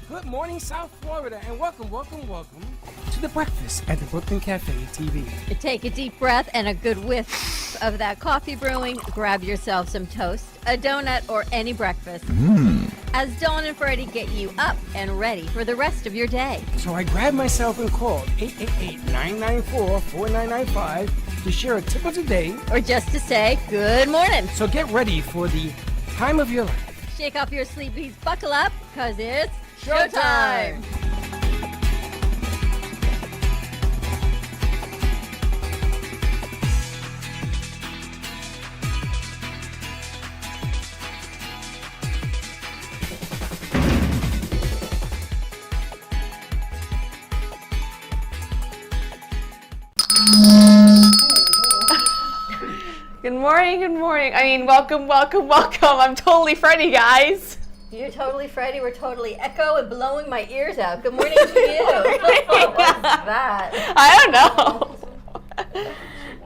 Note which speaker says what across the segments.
Speaker 1: Good morning, South Florida, and welcome to the breakfast at the Brooklyn Cafe TV.
Speaker 2: Take a deep breath and a good whiff of that coffee brewing. Grab yourself some toast, a donut, or any breakfast. As Dawn and Freddie get you up and ready for the rest of your day.
Speaker 1: So I grabbed myself and called 888-994-4995 to share a tip of the day.
Speaker 2: Or just to say good morning.
Speaker 1: So get ready for the time of your life.
Speaker 2: Shake off your sleepies, buckle up, because it's
Speaker 1: Showtime!
Speaker 3: Good morning, good morning. I mean, welcome, welcome, welcome. I'm totally Freddie, guys.
Speaker 2: You're totally Freddie. We're totally Echo and blowing my ears out. Good morning to you. What's that?
Speaker 3: I don't know.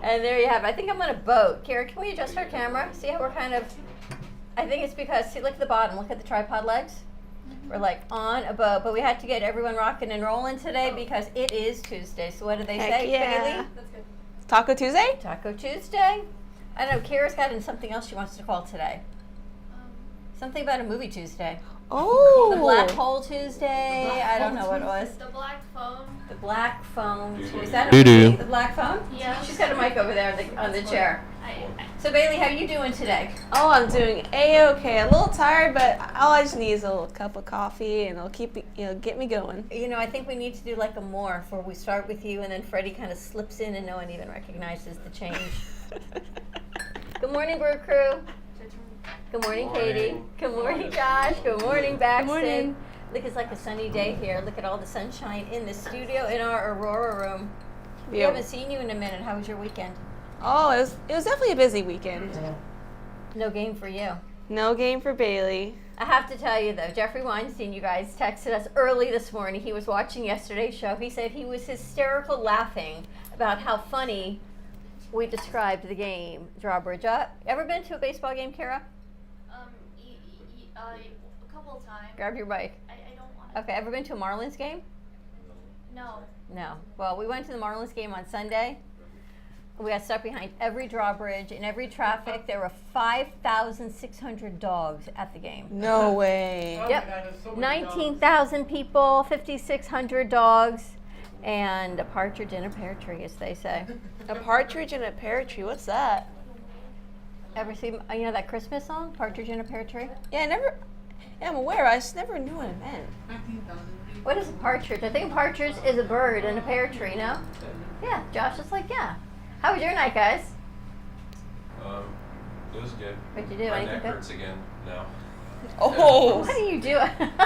Speaker 2: And there you have it. I think I'm on a boat. Kara, can we adjust our camera? See how we're kind of, I think it's because, see, look at the bottom. Look at the tripod legs. We're like on a boat, but we had to get everyone rocking and rolling today because it is Tuesday. So what do they say, Bailey?
Speaker 3: That's good. Taco Tuesday?
Speaker 2: Taco Tuesday. I don't know. Kara's got something else she wants to call today. Something about a movie Tuesday.
Speaker 3: Oh.
Speaker 2: The Black Hole Tuesday. I don't know what it was.
Speaker 4: The black phone.
Speaker 2: The Black Phone. Is that a movie? The Black Phone?
Speaker 4: Yeah.
Speaker 2: She's got a mic over there on the chair. So Bailey, how are you doing today?
Speaker 3: Oh, I'm doing A-okay. A little tired, but all I just need is a little cup of coffee, and it'll keep me, get me going.
Speaker 2: You know, I think we need to do like a more where we start with you, and then Freddie kind of slips in, and no one even recognizes the change. Good morning, Brew Crew. Good morning, Katie. Good morning, Josh. Good morning, Baxton.
Speaker 3: Good morning.
Speaker 2: Look, it's like a sunny day here. Look at all the sunshine in the studio in our Aurora room. We
Speaker 3: Yeah.
Speaker 2: haven't seen you in a minute. How was your weekend?
Speaker 3: Oh, it was definitely a busy weekend.
Speaker 2: No game for you.
Speaker 3: No game for Bailey.
Speaker 2: I have to tell you though, Jeffrey Weinstein, you guys texted us early this morning. He was watching yesterday's show. He said he was hysterical laughing about how funny we described the game. Drawbridge. Ever been to a baseball game, Kara?
Speaker 4: A couple of times.
Speaker 2: Grab your mic.
Speaker 4: I don't want to.
Speaker 2: Okay, ever been to a Marlins game?
Speaker 4: No.
Speaker 2: No. Well, we went to the Marlins game on Sunday. We got stuck behind every drawbridge and every traffic. There were 5,600 dogs at the game.
Speaker 3: No way.
Speaker 2: Yep. 19,000 people, 5,600 dogs, and a partridge in a pear tree, as they say.
Speaker 3: A partridge in a pear tree. What's that?
Speaker 2: Ever seen, you know that Christmas song, Partridge in a Pear Tree?
Speaker 3: Yeah, I'm aware. I just never knew what it meant.
Speaker 2: What is a partridge? I think a partridge is a bird in a pear tree, no? Yeah, Josh is like, yeah. How was your night, guys?
Speaker 5: It was good.
Speaker 2: What'd you do?
Speaker 5: My
Speaker 2: Anything
Speaker 5: neck
Speaker 2: good?
Speaker 5: hurts again now.
Speaker 3: Oh.
Speaker 2: What do you do?
Speaker 5: I don't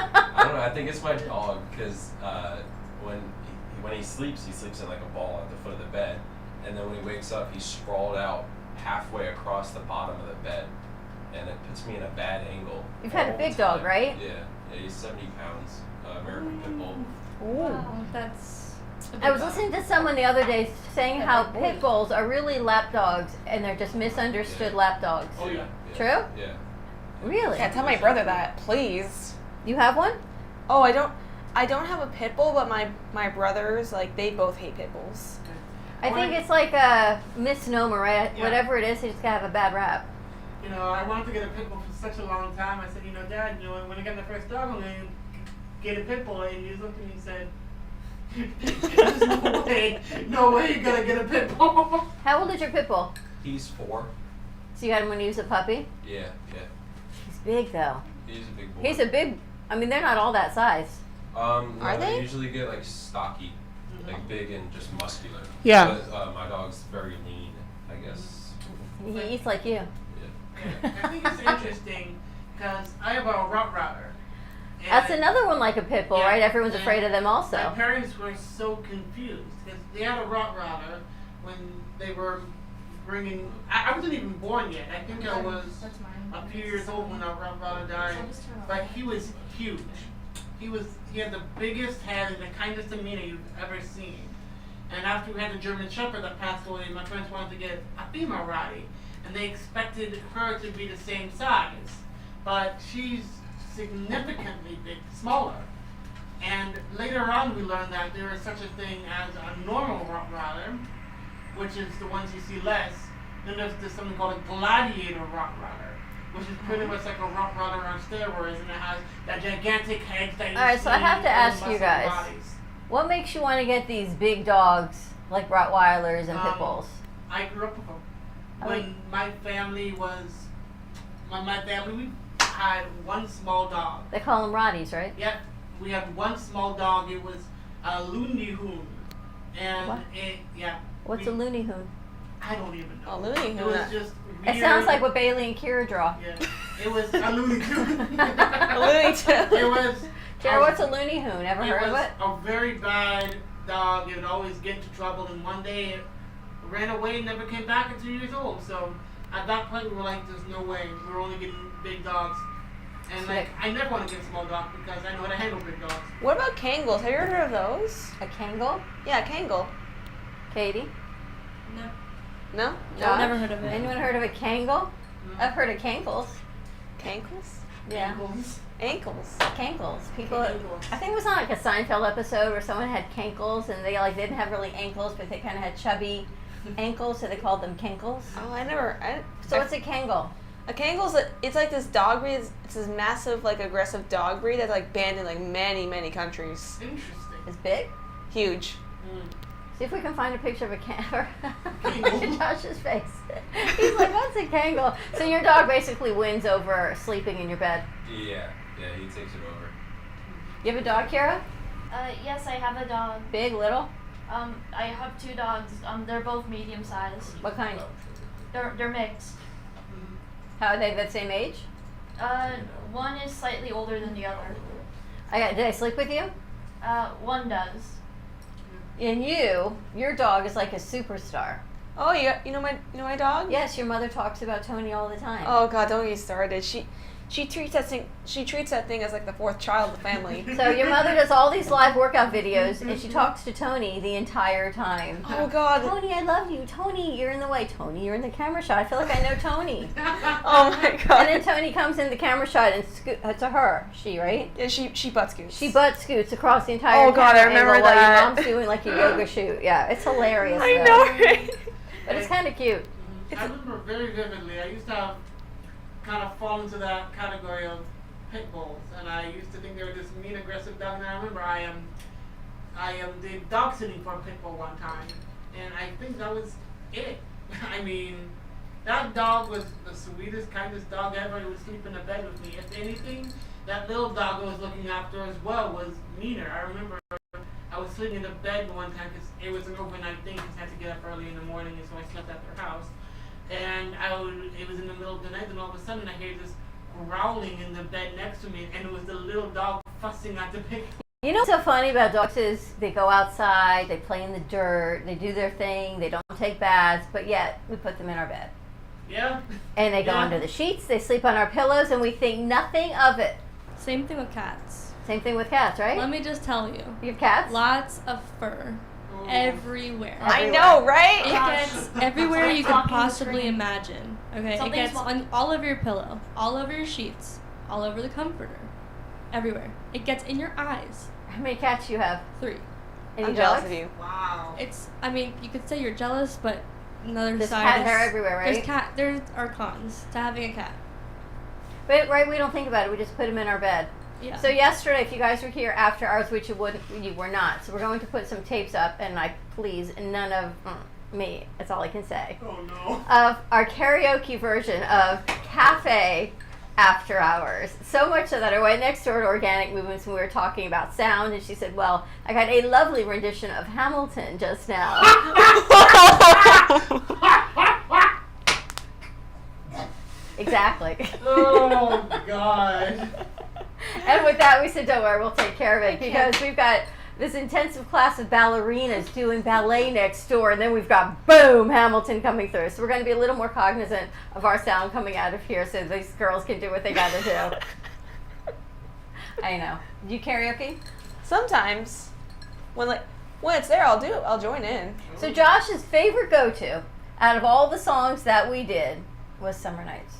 Speaker 5: know. I think it's my dog because when he sleeps in like a ball at the foot of the bed, and then when he wakes up, he's sprawled out halfway across the bottom of the bed, and it puts me in a bad angle.
Speaker 2: You've had a
Speaker 5: all
Speaker 2: big
Speaker 5: the
Speaker 2: dog,
Speaker 5: time.
Speaker 2: right?
Speaker 5: Yeah, he's 70 pounds, American Pit Bull.
Speaker 4: Wow, that's.
Speaker 2: I was listening to someone the other day saying how pit bulls are really lap dogs and they're just misunderstood lap dogs.
Speaker 5: Oh yeah.
Speaker 2: True?
Speaker 5: Yeah.
Speaker 2: Really?
Speaker 3: Yeah, tell my brother that, please.
Speaker 2: You have one?
Speaker 3: Oh, I don't have a pit bull, but my brothers, like, they both hate pit bulls.
Speaker 2: I think it's like a misnomer, right?
Speaker 6: Yeah.
Speaker 2: Whatever it is, they just gotta have a bad rap.
Speaker 6: You know, I wanted to get a pit bull for such a long time. I said, you know, Dad, you know, when I get my first dog, I'm going to get a pit bull. And he looked at me and said, there's no way you're going to get a pit bull.
Speaker 2: How old is your pit bull?
Speaker 5: He's 4.
Speaker 2: So you had him when he was a puppy?
Speaker 5: Yeah.
Speaker 2: He's big though.
Speaker 5: He's a big boy.
Speaker 2: He's a big, I mean, they're not all that size.
Speaker 5: No,
Speaker 3: Are they?
Speaker 5: usually get like stocky, like big and just muscular.
Speaker 6: Yeah.
Speaker 5: But my dog's very lean, I guess.
Speaker 2: He eats like you.
Speaker 5: Yeah.
Speaker 6: I think it's interesting because I have a Rottweiler. And
Speaker 2: That's another one like a pit bull,
Speaker 6: Yeah.
Speaker 2: right? Everyone's
Speaker 6: And
Speaker 2: afraid of them
Speaker 6: My
Speaker 2: also.
Speaker 6: parents were so confused because they had a Rottweiler when they were bringing. I wasn't even born yet. I think I was a few years old when our Rottweiler died. But he was huge. He had the biggest head and the kindest demeanor you've ever seen. And after we had the German Shepherd that passed away, my friends wanted to get a female Rottie, and they expected her to be the same size, but she's significantly smaller. And later on, we learned that there is such a thing as a normal Rottweiler, which is the ones you see less. Then there's something called a gladiator Rottweiler, which is pretty much like a Rottweiler on steroids, and it has that gigantic head that you
Speaker 2: Alright, so I
Speaker 6: see
Speaker 2: have to
Speaker 6: and
Speaker 2: ask you
Speaker 6: muscle
Speaker 2: guys.
Speaker 6: bodies.
Speaker 2: What makes you want to get these big dogs like Rottweilers and pit bulls?
Speaker 6: I grew up with them.
Speaker 2: Oh,
Speaker 6: When my family was, my family, we had one small dog.
Speaker 2: They call them Rotties, right?
Speaker 6: Yep, we had one small dog. It was a Looney Hoon, and
Speaker 2: What? What's a Looney Hoon?
Speaker 6: I don't even know.
Speaker 3: A Looney
Speaker 6: It
Speaker 3: Hoon.
Speaker 6: was just weird.
Speaker 2: It sounds like what Bailey and Kira draw.
Speaker 6: Yeah, it was a Looney Hoon.
Speaker 3: A Looney Tune.
Speaker 6: It was.
Speaker 2: Jared, what's a Looney Hoon? Ever heard of
Speaker 6: was
Speaker 2: it?
Speaker 6: a very bad dog. It would always get into trouble, and one day it ran away and never came back at 2 years old. So at that point, we were like, "There's no way. We're only getting big dogs." And like, I never want to get a small dog because I know how to handle big dogs.
Speaker 3: What about Kangles? Have you ever heard of those?
Speaker 2: A Kangal?
Speaker 3: Yeah, Kangle.
Speaker 2: Katie?
Speaker 4: No.
Speaker 3: No?
Speaker 2: Josh?
Speaker 4: Never heard of it.
Speaker 2: Anyone heard of a Kangal? I've heard of Kankles.
Speaker 3: Cankles?
Speaker 2: Yeah.
Speaker 6: Ankles.
Speaker 3: Ankles.
Speaker 2: Kankles. People.
Speaker 6: Kankles.
Speaker 2: I think it was on like a Seinfeld episode where someone had cankles and they like didn't have really ankles, but they kind of had chubby ankles, so they called them cankles.
Speaker 3: Oh,
Speaker 2: So what's a Kangal?
Speaker 3: a Kangle's it's like this dog breed. It's this massive, like aggressive dog breed that's like banned in like many countries.
Speaker 6: Interesting.
Speaker 2: It's big.
Speaker 3: Huge.
Speaker 6: Mm.
Speaker 2: See if we can find a picture of a Kangal.
Speaker 6: Kangal.
Speaker 2: Josh's face. He's like, what's a Kangal? So your dog basically wins over sleeping in your bed.
Speaker 5: Yeah, he takes it over.
Speaker 2: You have a dog, Kara?
Speaker 4: Yes, I have a dog.
Speaker 2: Big, little?
Speaker 4: I have two dogs. They're both medium sized.
Speaker 2: What kind?
Speaker 4: They're mixed.
Speaker 2: How are they the same age?
Speaker 4: One is slightly older than the other.
Speaker 2: Did I sleep with you?
Speaker 4: One does.
Speaker 2: And your dog is like a superstar.
Speaker 3: Oh, you know my dog?
Speaker 2: Yes, your mother talks about Tony all the time.
Speaker 3: Oh God, don't get me started. She treats that thing as like the fourth child of the family.
Speaker 2: So your mother does all these live workout videos, and she talks to Tony the entire time.
Speaker 3: Oh God.
Speaker 2: Tony, I love you. Tony, you're in the way. Tony, you're in the camera shot. I feel like I know Tony.
Speaker 3: Oh my God.
Speaker 2: And then Tony comes in the camera shot and to her, right?
Speaker 3: Yeah, she butt scoots.
Speaker 2: She butt scoots across the entire
Speaker 3: Oh, God, I
Speaker 2: camera
Speaker 3: remember
Speaker 2: angle while
Speaker 3: that.
Speaker 2: your mom's doing like a yoga shoot. Yeah, it's hilarious.
Speaker 3: I
Speaker 2: though.
Speaker 3: know, right?
Speaker 2: But it's kind of cute.
Speaker 6: I remember very vividly. I used to have kind of fall into that category of pit bulls, and I used to think they were this mean, aggressive dog. And I remember I did dog sitting for a pit bull one time, and I think that was it. I mean, that dog was the sweetest, kindest dog ever. He would sleep in the bed with me. If anything, that little dog I was looking after as well was meaner. I remember I was sleeping in the bed one time because it was an overnight thing because I had to get up early in the morning, and so I slept at their house. And it was in the middle of the night, and all of a sudden I hear this growling in the bed next to me, and it was the little dog fussing at the pig.
Speaker 2: You know what's so funny about dogs is they go outside, they play in the dirt, they do their thing, they don't take baths, but yet we put them in our bed.
Speaker 6: Yeah.
Speaker 2: And they go
Speaker 6: Yeah.
Speaker 2: under the sheets, they sleep on our pillows, and we think nothing of it.
Speaker 7: Same thing with cats.
Speaker 2: Same thing with cats, right?
Speaker 7: Let me just tell you.
Speaker 2: You have cats?
Speaker 7: Lots of fur
Speaker 6: Oh.
Speaker 7: everywhere.
Speaker 3: I know,
Speaker 7: It
Speaker 3: right?
Speaker 7: gets everywhere you could
Speaker 4: Walking the
Speaker 7: possibly
Speaker 4: screen.
Speaker 7: imagine. Okay,
Speaker 4: Something's
Speaker 7: it gets
Speaker 4: walking.
Speaker 7: on all over your pillow, all over your sheets, all over the comforter, everywhere. It gets in your eyes.
Speaker 2: How many cats do you have?
Speaker 7: 3.
Speaker 2: Any
Speaker 3: I'm jealous
Speaker 2: dogs?
Speaker 3: of you.
Speaker 6: Wow.
Speaker 7: I mean, you could say you're jealous, but another
Speaker 2: There's
Speaker 7: side
Speaker 2: cat
Speaker 7: is
Speaker 2: hair everywhere, right?
Speaker 7: There are cons to having a cat.
Speaker 2: But right, we don't think about it. We just put them in our bed.
Speaker 7: Yeah.
Speaker 2: So yesterday, if you guys were here after hours, which you were not. So we're going to put some tapes up, and please none of me. That's all I can say.
Speaker 6: Oh no.
Speaker 2: Of our karaoke version of Cafe After Hours. So much so that I went next door to Organic Movements and we were talking about sound, and she said, "Well, I got a lovely rendition of Hamilton just now." Exactly.
Speaker 6: Oh God.
Speaker 2: And with that, we said, "Don't worry, we'll take care of it," because we've got this intensive class of ballerinas doing ballet next door, and then we've got, boom, Hamilton coming through. So we're going to be a little more cognizant of our sound coming out of here so these girls can do what they got to do. I know. Do you karaoke?
Speaker 3: Sometimes, when it's there, I'll join in.
Speaker 2: So Josh's favorite go-to out of all the songs that we did was Summer Nights.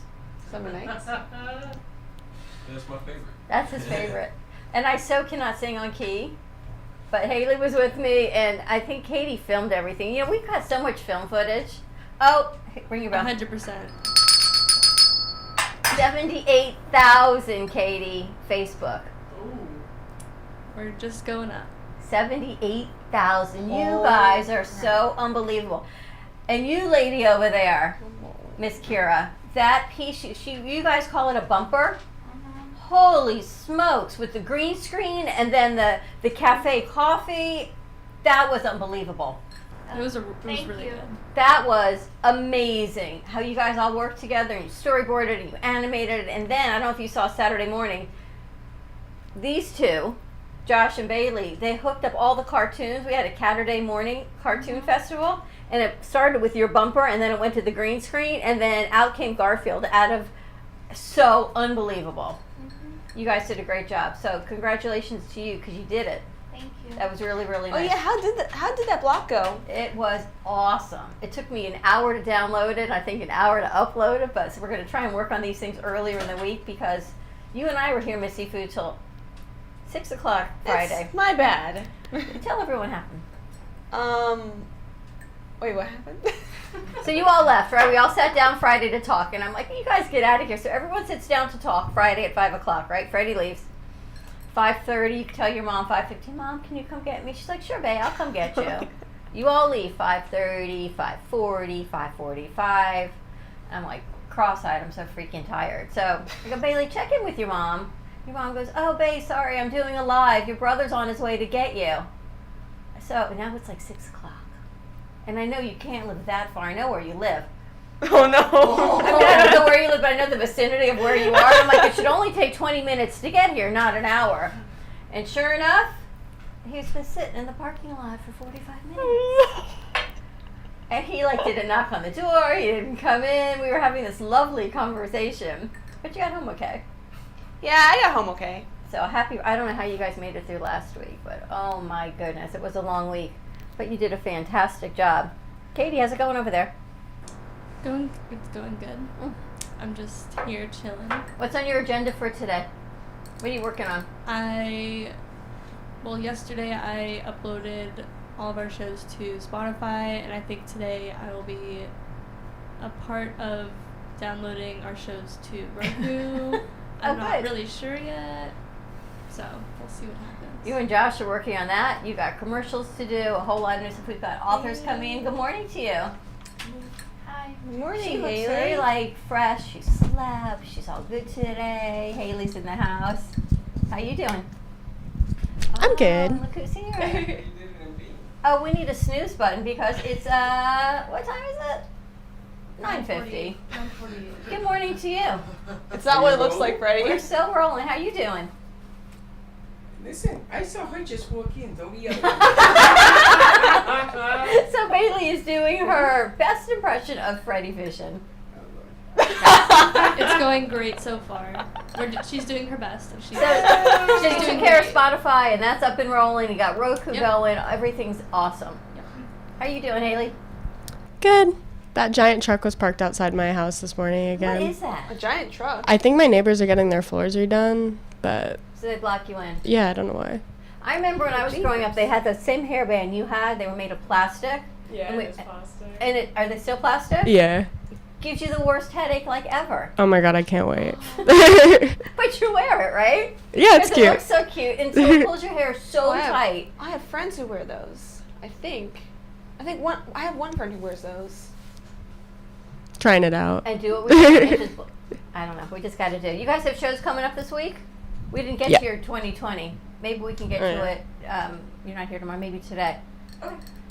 Speaker 3: Summer nights.
Speaker 5: That's my favorite.
Speaker 2: That's his favorite. And I so cannot sing on key. But Haley was with me, and I think Katie filmed everything. You know, we've got so much film footage. Oh, ring your bell.
Speaker 7: 100%.
Speaker 2: 78,000, Katie, Facebook.
Speaker 6: Ooh.
Speaker 7: We're just going up.
Speaker 2: 78,000. You guys are so unbelievable. And you lady over there, Miss Kira, that piece, you guys call it a bumper? Holy smokes, with the green screen and then the cafe coffee, that was unbelievable.
Speaker 7: It was
Speaker 4: Thank
Speaker 7: really
Speaker 4: you.
Speaker 7: good.
Speaker 2: That was amazing. How you guys all worked together and you storyboarded and you animated it. And then, I don't know if you saw Saturday morning, these two, Josh and Bailey, they hooked up all the cartoons. We had a Saturday morning cartoon festival. And it started with your bumper and then it went to the green screen. And then out came Garfield out of, so unbelievable. You guys did a great job. So congratulations to you because you did it.
Speaker 4: Thank you.
Speaker 2: That was really, really
Speaker 3: Oh
Speaker 2: nice.
Speaker 3: yeah, how did that block go?
Speaker 2: It was awesome. It took me an hour to download it, I think an hour to upload it, but so we're going to try and work on these things earlier in the week because you and I were here, Missy Food, till 6 o'clock Friday.
Speaker 3: It's my bad.
Speaker 2: Tell everyone what happened.
Speaker 3: Wait, what happened?
Speaker 2: So you all left, right? We all sat down Friday to talk, and I'm like, you guys get out of here. So everyone sits down to talk Friday at 5 o'clock, right? Freddie leaves. 5:30, you can tell your mom, 5:15, Mom, can you come get me? She's like, sure, babe, I'll come get you. You all leave 5:30, 5:40, 5:45. I'm like cross-eyed, I'm so freaking tired. So I go, Bailey, check in with your mom. Your mom goes, oh, babe, sorry, I'm doing a live. Your brother's on his way to get you. So now it's like 6 o'clock. And I know you can't live that far. I know where you live.
Speaker 3: Oh no.
Speaker 2: I mean, I don't know where you live, but I know the vicinity of where you are. I'm like, it should only take 20 minutes to get here, not an hour. And sure enough, he's been sitting in the parking lot for 45 minutes. And he like didn't knock on the door, he didn't come in. We were having this lovely conversation. But you got home okay.
Speaker 3: Yeah, I got home okay.
Speaker 2: So happy. I don't know how you guys made it through last week, but oh my goodness, it was a long week. But you did a fantastic job. Katie, how's it going over there?
Speaker 7: It's going good.
Speaker 2: Mm.
Speaker 7: I'm just here chilling.
Speaker 2: What's on your agenda for today? What are you working on?
Speaker 7: Yesterday I uploaded all of our shows to Spotify, and I think today I will be a part of downloading our shows to Roku. I'm not
Speaker 2: good.
Speaker 7: really sure yet, so we'll see what happens.
Speaker 2: You and Josh are working on that. You got commercials to do, a whole lot of new stuff. We've got authors coming in. Good morning to you.
Speaker 4: Hi.
Speaker 3: Good morning,
Speaker 2: She looks
Speaker 3: Haley.
Speaker 2: very like fresh. She slept. She's all good today. Haley's in the house. How you doing?
Speaker 8: I'm good.
Speaker 2: Look who's here. Oh, we need a snooze button because it's what time is it? 9:50.
Speaker 4: 9:48.
Speaker 2: Good morning to you.
Speaker 3: It's not what it looks like,
Speaker 2: We're
Speaker 3: Freddie.
Speaker 2: still rolling. How you doing?
Speaker 1: Listen, I saw her just walk in. Don't be yelling.
Speaker 2: So Bailey is doing her best impression of Freddie Vision.
Speaker 7: It's going great so far. She's doing her best, and she's
Speaker 2: So she's
Speaker 7: doing
Speaker 2: taking care of
Speaker 7: great.
Speaker 2: Spotify, and that's up and rolling. You got Roku
Speaker 7: Yep.
Speaker 2: going. Everything's awesome.
Speaker 7: Yep.
Speaker 2: How you doing, Haley?
Speaker 8: Good. That giant truck was parked outside my house this morning again.
Speaker 2: What is that?
Speaker 3: A giant truck.
Speaker 8: I think my neighbors are getting their floors redone, but
Speaker 2: So they block you in.
Speaker 8: yeah, I don't know why.
Speaker 2: I remember when I was growing up, they had the same hairband you had. They were made of plastic.
Speaker 9: Yeah,
Speaker 2: And we-
Speaker 9: it's plastic.
Speaker 2: And are they still plastic?
Speaker 8: Yeah.
Speaker 2: Gives you the worst headache like ever.
Speaker 8: Oh my god, I can't wait.
Speaker 2: But you wear it, right?
Speaker 8: Yeah, it's
Speaker 2: Because it
Speaker 8: cute.
Speaker 2: looks so cute, and so it pulls your hair so
Speaker 3: I have-
Speaker 2: tight.
Speaker 3: I have friends who wear those. I think one. I have one friend who wears those.
Speaker 8: Trying it out.
Speaker 2: And do what we do. and just, I don't know. We just got to do. You guys have shows coming up this week? We didn't get
Speaker 8: Yeah.
Speaker 2: to your 2020. Maybe we can get
Speaker 8: Oh,
Speaker 2: to
Speaker 8: yeah.
Speaker 2: it. You're not here tomorrow. Maybe today.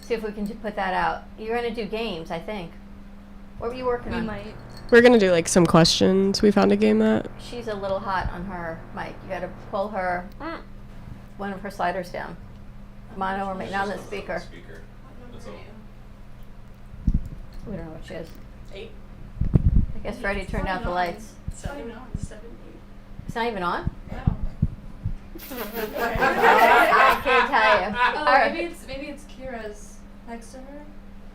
Speaker 2: See if we can put that out. You're going to do games, I think. What were you working
Speaker 7: We
Speaker 2: on?
Speaker 7: might.
Speaker 8: We're gonna do like some questions. We found a game that.
Speaker 2: She's a little hot on her mic. You got to pull her, one of her sliders down. Mono or not on the speaker.
Speaker 5: Speaker. That's all.
Speaker 2: We don't know what she is.
Speaker 9: 8.
Speaker 2: I guess Freddie turned out the lights.
Speaker 9: 7. 7.
Speaker 2: It's not even on?
Speaker 9: No.
Speaker 2: I can't tell you.
Speaker 7: Oh,
Speaker 2: All right.
Speaker 7: maybe it's Kira's next to her,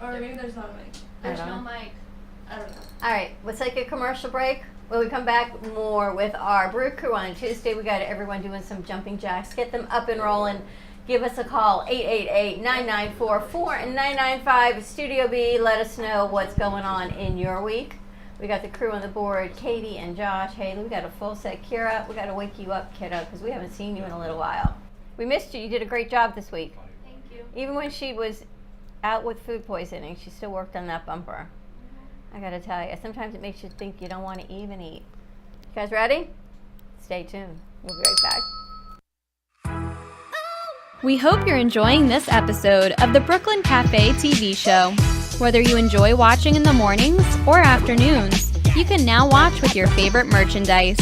Speaker 7: or maybe there's not a mic.
Speaker 2: I
Speaker 4: There's
Speaker 2: don't
Speaker 4: no
Speaker 2: know.
Speaker 4: mic.
Speaker 7: I don't know.
Speaker 2: All right, let's take a commercial break. When we come back, more with our Brew Crew on Tuesday. We got everyone doing some jumping jacks. Get them up and rolling. Give us a call, 888-994-4995. Studio B, let us know what's going on in your week. We got the crew on the board, Katie and Josh. Hey, we got a full set. Kira, we got to wake you up, kiddo, because we haven't seen you in a little while. We missed you. You did a great job this week.
Speaker 4: Thank you.
Speaker 2: Even when she was out with food poisoning, she still worked on that bumper. I got to tell you, sometimes it makes you think you don't want to even eat. You guys ready? Stay tuned. We'll be right back.
Speaker 9: We hope you're enjoying this episode of the Brooklyn Cafe TV show. Whether you enjoy watching in the mornings or afternoons, you can now watch with your favorite merchandise.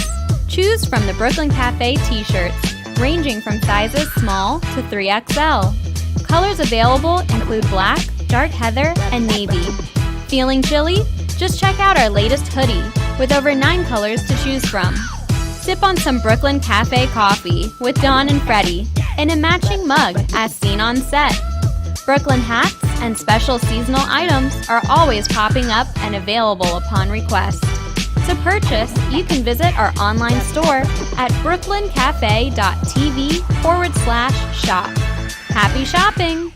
Speaker 9: Choose from the Brooklyn Cafe t-shirts, ranging from sizes small to 3XL. Colors available include black, dark heather, and navy. Feeling chilly? Just check out our latest hoodie with over 9 colors to choose from. Sip on some Brooklyn Cafe coffee with Dawn and Freddie in a matching mug as seen on set. Brooklyn hats and special seasonal items are always popping up and available upon request. To purchase, you can visit our online store at brooklyncafe.tv/shop. Happy shopping!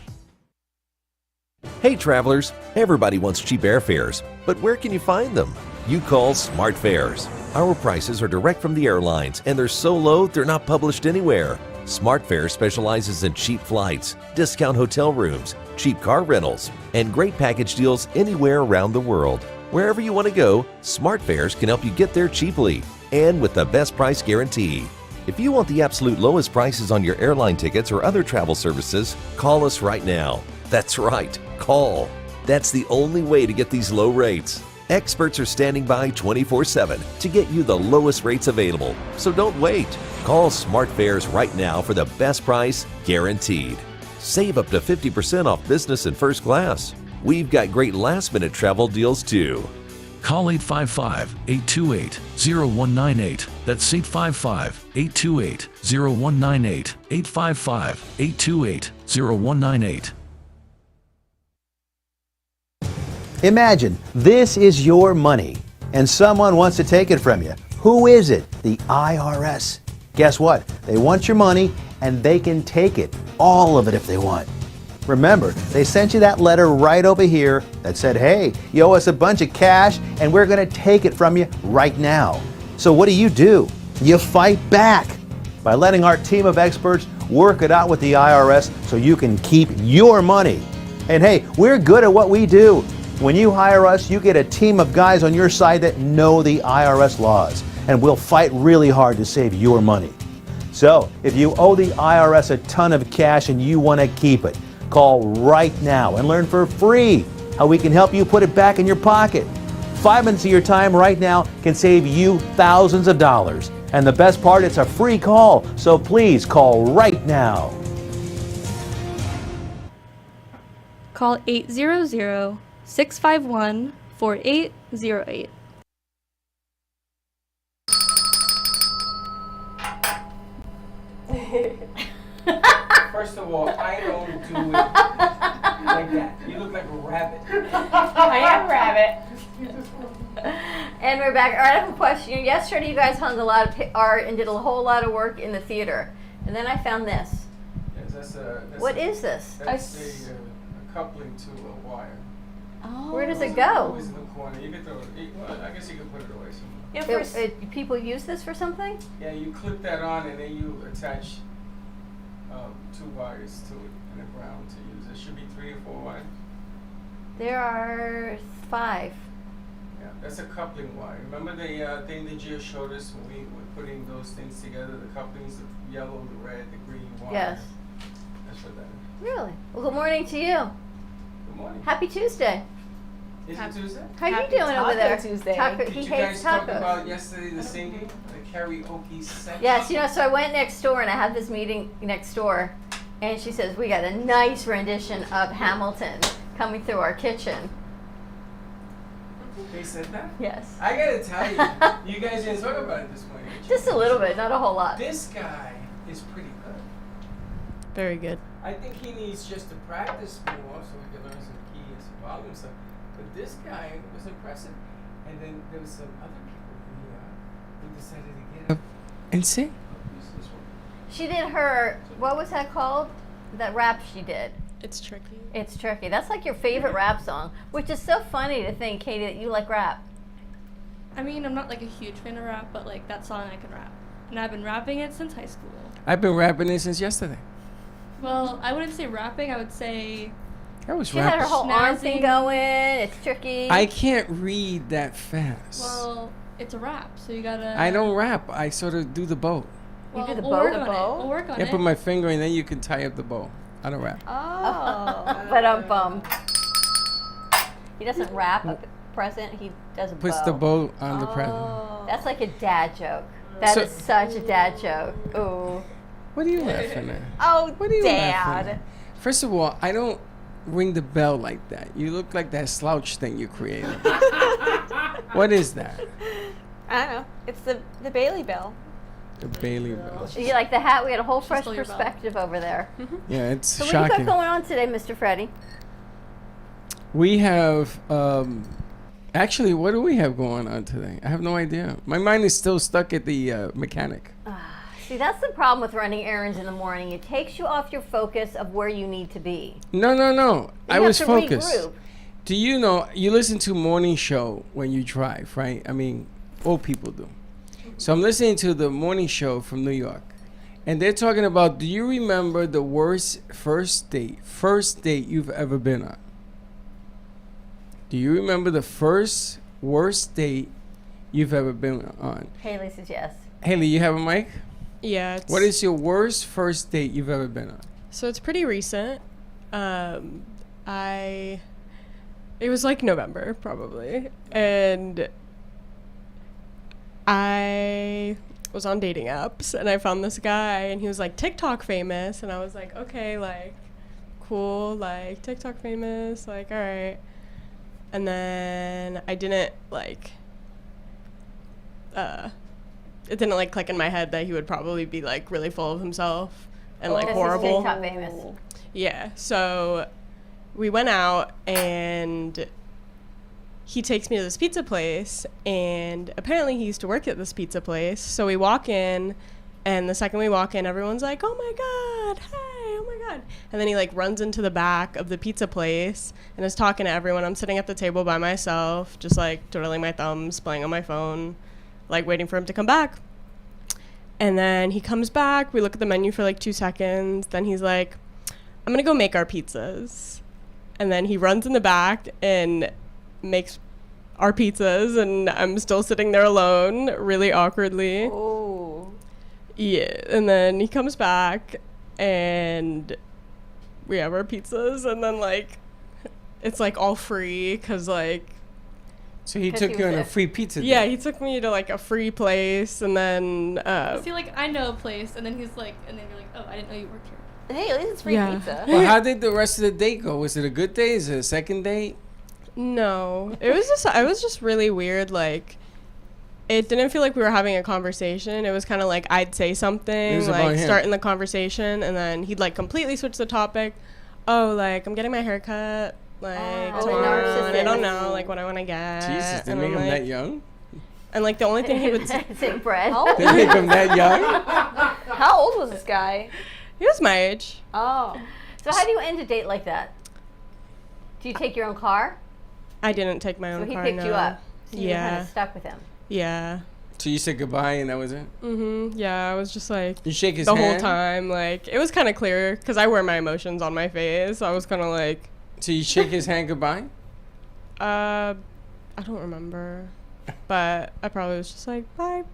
Speaker 10: Hey travelers, everybody wants cheap airfares, but where can you find them? You call Smart Fares. Our prices are direct from the airlines and they're so low they're not published anywhere. Smart Fares specializes in cheap flights, discount hotel rooms, cheap car rentals, and great package deals anywhere around the world. Wherever you want to go, Smart Fares can help you get there cheaply and with the best price guarantee. If you want the absolute lowest prices on your airline tickets or other travel services, call us right now. That's right, call. That's the only way to get these low rates. Experts are standing by 24/7 to get you the lowest rates available. So don't wait. Call Smart Fares right now for the best price guaranteed. Save up to 50% off business and first class. We've got great last-minute travel deals too.
Speaker 11: Call 855-828-0198. That's 855-828-0198. 855-828-0198.
Speaker 12: Imagine this is your money and someone wants to take it from you. Who is it? The IRS. Guess what? They want your money and they can take it, all of it if they want. Remember, they sent you that letter right over here that said, hey, you owe us a bunch of cash and we're going to take it from you right now. So what do? You fight back by letting our team of experts work it out with the IRS so you can keep your money. And hey, we're good at what we do. When you hire us, you get a team of guys on your side that know the IRS laws, and we'll fight really hard to save your money. So, if you owe the IRS a ton of cash and you want to keep it, call right now and learn for free how we can help you put it back in your pocket. 5 minutes of your time right now can save you thousands of dollars. And the best part, it's a free call, so please call right now.
Speaker 7: Call 800-651-4808.
Speaker 1: First of all, I don't do it like that. You look like a rabbit.
Speaker 2: I am a rabbit. And we're back. All right, I have a question. Yesterday, you guys hung a lot of art and did a whole lot of work in the theater. And then I found this.
Speaker 1: Yes,
Speaker 2: What is this?
Speaker 1: That's a coupling to a wire.
Speaker 2: Oh. Where does it
Speaker 1: It's
Speaker 2: go?
Speaker 1: always in the corner. You can throw it. Well, I guess you can put it away somewhere.
Speaker 2: People use this for something?
Speaker 1: Yeah, you clip that on and then you attach 2 wires to it and a ground to use. There should be 3 or 4 wires.
Speaker 2: There are 5.
Speaker 1: Yeah, that's a coupling wire. Remember the thing that Gio showed us when we were putting those things together? The couplings, the yellow, the red, the green wire.
Speaker 2: Yes.
Speaker 1: That's what that is.
Speaker 2: Really? Well, good morning to you.
Speaker 1: Good morning.
Speaker 2: Happy Tuesday.
Speaker 1: Is it Tuesday?
Speaker 2: How you
Speaker 3: Happy
Speaker 2: doing over
Speaker 3: Taco
Speaker 2: there?
Speaker 3: Tuesday.
Speaker 2: Taco,
Speaker 1: Did
Speaker 2: he
Speaker 1: you
Speaker 2: hates
Speaker 1: guys talk
Speaker 2: tacos.
Speaker 1: about yesterday the singing, the karaoke section?
Speaker 2: Yes, so I went next door and I had this meeting next door, and she says, we got a nice rendition of Hamilton coming through our kitchen.
Speaker 1: They said that?
Speaker 2: Yes.
Speaker 1: I gotta tell you, you guys didn't talk about it this morning. did you?
Speaker 2: Just a little bit, not a whole lot.
Speaker 1: This guy is pretty good.
Speaker 8: Very good.
Speaker 1: I think he needs just to practice more so he can learn some key and some volume stuff. But this guy was impressive. And then there was some other people we decided to get up and sing.
Speaker 2: She did her, what was that called? That rap she did.
Speaker 8: It's tricky.
Speaker 2: It's tricky. That's like your favorite rap song, which is so funny to think, Katie, that you like rap.
Speaker 7: I mean, I'm not like a huge fan of rap, but like that song I can rap. And I've been rapping it since high school.
Speaker 1: I've been rapping it since yesterday.
Speaker 7: Well, I wouldn't say rapping, I would say
Speaker 1: I was
Speaker 2: She had her
Speaker 1: rapping.
Speaker 2: whole arm thing
Speaker 7: Schnazzing.
Speaker 2: going. It's tricky.
Speaker 1: I can't read that fast.
Speaker 7: well, it's a rap, so you gotta
Speaker 1: I don't rap. I sort of do the bow.
Speaker 7: well,
Speaker 2: do the
Speaker 7: we'll
Speaker 2: bow?
Speaker 7: work
Speaker 2: The
Speaker 7: on
Speaker 2: bow?
Speaker 7: it. We'll work on
Speaker 1: I
Speaker 7: it.
Speaker 1: put my finger and then you can tie up the bow. I don't rap.
Speaker 3: Oh.
Speaker 2: But he doesn't rap a present. He does a
Speaker 1: Puts
Speaker 2: bow.
Speaker 1: the bow on the present.
Speaker 3: Oh.
Speaker 2: That's like a dad joke. That is
Speaker 1: So-
Speaker 2: such a dad joke. Ooh.
Speaker 1: What are you laughing at?
Speaker 3: Oh,
Speaker 1: What are you laughing
Speaker 3: Dad.
Speaker 1: at? First of all, I don't ring the bell like that. You look like that slouch thing you created. What is that?
Speaker 3: I don't know. It's the Bailey Bell.
Speaker 1: The Bailey bell.
Speaker 2: You like the hat? We had a whole
Speaker 7: She
Speaker 2: fresh
Speaker 7: stole your bell.
Speaker 2: perspective over there.
Speaker 1: Yeah, it's
Speaker 2: So what do you
Speaker 1: shocking.
Speaker 2: got going on today, Mr. Freddie?
Speaker 1: We have, actually, what do we have going on today? I have no idea. My mind is still stuck at the mechanic.
Speaker 2: See, that's the problem with running errands in the morning. It takes you off your focus of where you need to be.
Speaker 1: No.
Speaker 2: You
Speaker 1: I
Speaker 2: have
Speaker 1: was
Speaker 2: to
Speaker 1: focused.
Speaker 2: regroup.
Speaker 1: Do you know, you listen to morning show when you drive, right? I mean, old people do. So I'm listening to the morning show from New York. And they're talking about, do you remember the worst first date you've ever been on? Do you remember the worst date you've ever been on?
Speaker 2: Haley says yes.
Speaker 1: Haley, you have a mic?
Speaker 8: Yeah. It's,
Speaker 1: What is your worst first date you've ever been on?
Speaker 8: So it's pretty recent. It was like November probably, and I was on dating apps and I found this guy and he was like TikTok famous and I was like, okay, like cool, like TikTok famous, like all right. And then I didn't like it didn't like click in my head that he would probably be like really full of himself and like
Speaker 2: Because he's
Speaker 8: horrible.
Speaker 2: TikTok famous.
Speaker 8: Yeah, so we went out and he takes me to this pizza place, and apparently he used to work at this pizza place. So we walk in, and the second we walk in, everyone's like, oh my God, hey, oh my God. And then he like runs into the back of the pizza place and is talking to everyone. I'm sitting at the table by myself, just like twiddling my thumbs, playing on my phone, like waiting for him to come back. And then he comes back, we look at the menu for like 2 seconds, then he's like, I'm gonna go make our pizzas. And then he runs in the back and makes our pizzas, and I'm still sitting there alone, really awkwardly.
Speaker 3: Oh.
Speaker 8: Yeah, and then he comes back and we have our pizzas, and then like it's like all free because like
Speaker 1: So he
Speaker 2: 'Cause
Speaker 1: took
Speaker 2: he
Speaker 1: you
Speaker 2: was
Speaker 1: on a
Speaker 2: there.
Speaker 1: free pizza date.
Speaker 8: yeah, he took me to like a free place, and then
Speaker 7: See, like I know a place, and then he's like, and then you're like, oh, I didn't know you worked here.
Speaker 3: Hey, at least it's free
Speaker 8: Yeah.
Speaker 3: pizza.
Speaker 1: Well, how did the rest of the date go? Was it a good day? Is it a second date?
Speaker 8: no, it was just really weird. Like, it didn't feel like we were having a conversation. It was kind of like I'd say
Speaker 1: It
Speaker 8: something,
Speaker 1: was about
Speaker 8: like
Speaker 1: him.
Speaker 8: starting the conversation, and then he'd like completely switch the topic. Oh, like I'm getting my hair cut, like
Speaker 2: Oh,
Speaker 8: tomorrow, and I don't
Speaker 2: narcissist.
Speaker 8: know like what I want to get.
Speaker 1: Jesus, they
Speaker 8: and
Speaker 1: make
Speaker 8: I'm
Speaker 1: him
Speaker 8: like,
Speaker 1: that young?
Speaker 8: And like the only thing he would say,
Speaker 2: Same bread.
Speaker 3: How
Speaker 1: They make him that young?
Speaker 3: How old was this guy?
Speaker 8: he was my age.
Speaker 3: Oh.
Speaker 2: So how do you end a date like that? Do you take your own car?
Speaker 8: I didn't take my
Speaker 2: So
Speaker 8: own
Speaker 2: he
Speaker 8: car.
Speaker 2: picked
Speaker 8: no.
Speaker 2: you up. So you were kind
Speaker 8: Yeah.
Speaker 2: of stuck with him.
Speaker 8: Yeah.
Speaker 1: So you said goodbye and that was it?
Speaker 8: Yeah, I was just like
Speaker 1: You shake his
Speaker 8: the
Speaker 1: hand?
Speaker 8: whole time. Like it was kind of clear because I wear my emotions on my face. So I was kind of like,
Speaker 1: So you shake his hand goodbye?
Speaker 8: I don't remember, but I probably was just like, bye.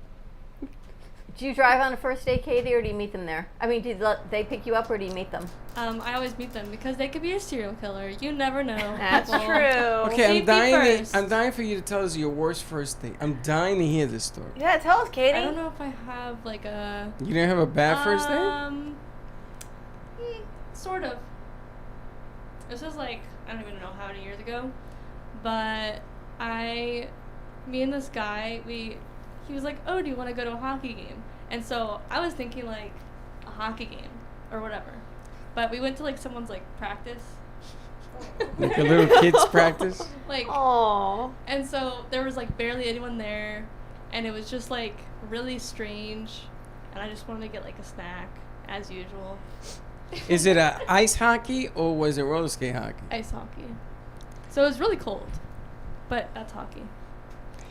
Speaker 2: Do you drive on a first date, Katie, or do you meet them there? I mean, do they pick you up or do you meet them?
Speaker 7: I always meet them because they could be a serial killer. You never know.
Speaker 3: That's
Speaker 7: Well,
Speaker 3: true.
Speaker 1: Okay,
Speaker 7: Safety first.
Speaker 1: I'm dying for you to tell us your worst first date. I'm dying to hear this story.
Speaker 3: Yeah, tell us, Katie.
Speaker 7: I don't know if I have like a.
Speaker 1: You didn't have a bad first date?
Speaker 7: Sort of. This was like, I don't even know how many years ago, but me and this guy, he was like, oh, do you want to go to a hockey game? And so I was thinking like a hockey game or whatever, but we went to like someone's like practice.
Speaker 1: Like a little kid's practice?
Speaker 7: Like,
Speaker 3: Aww.
Speaker 7: and so there was like barely anyone there, and it was just like really strange, and I just wanted to get like a snack as usual.
Speaker 1: Is it a ice hockey or was it roller skate hockey?
Speaker 7: Ice hockey. So it was really cold, but that's hockey.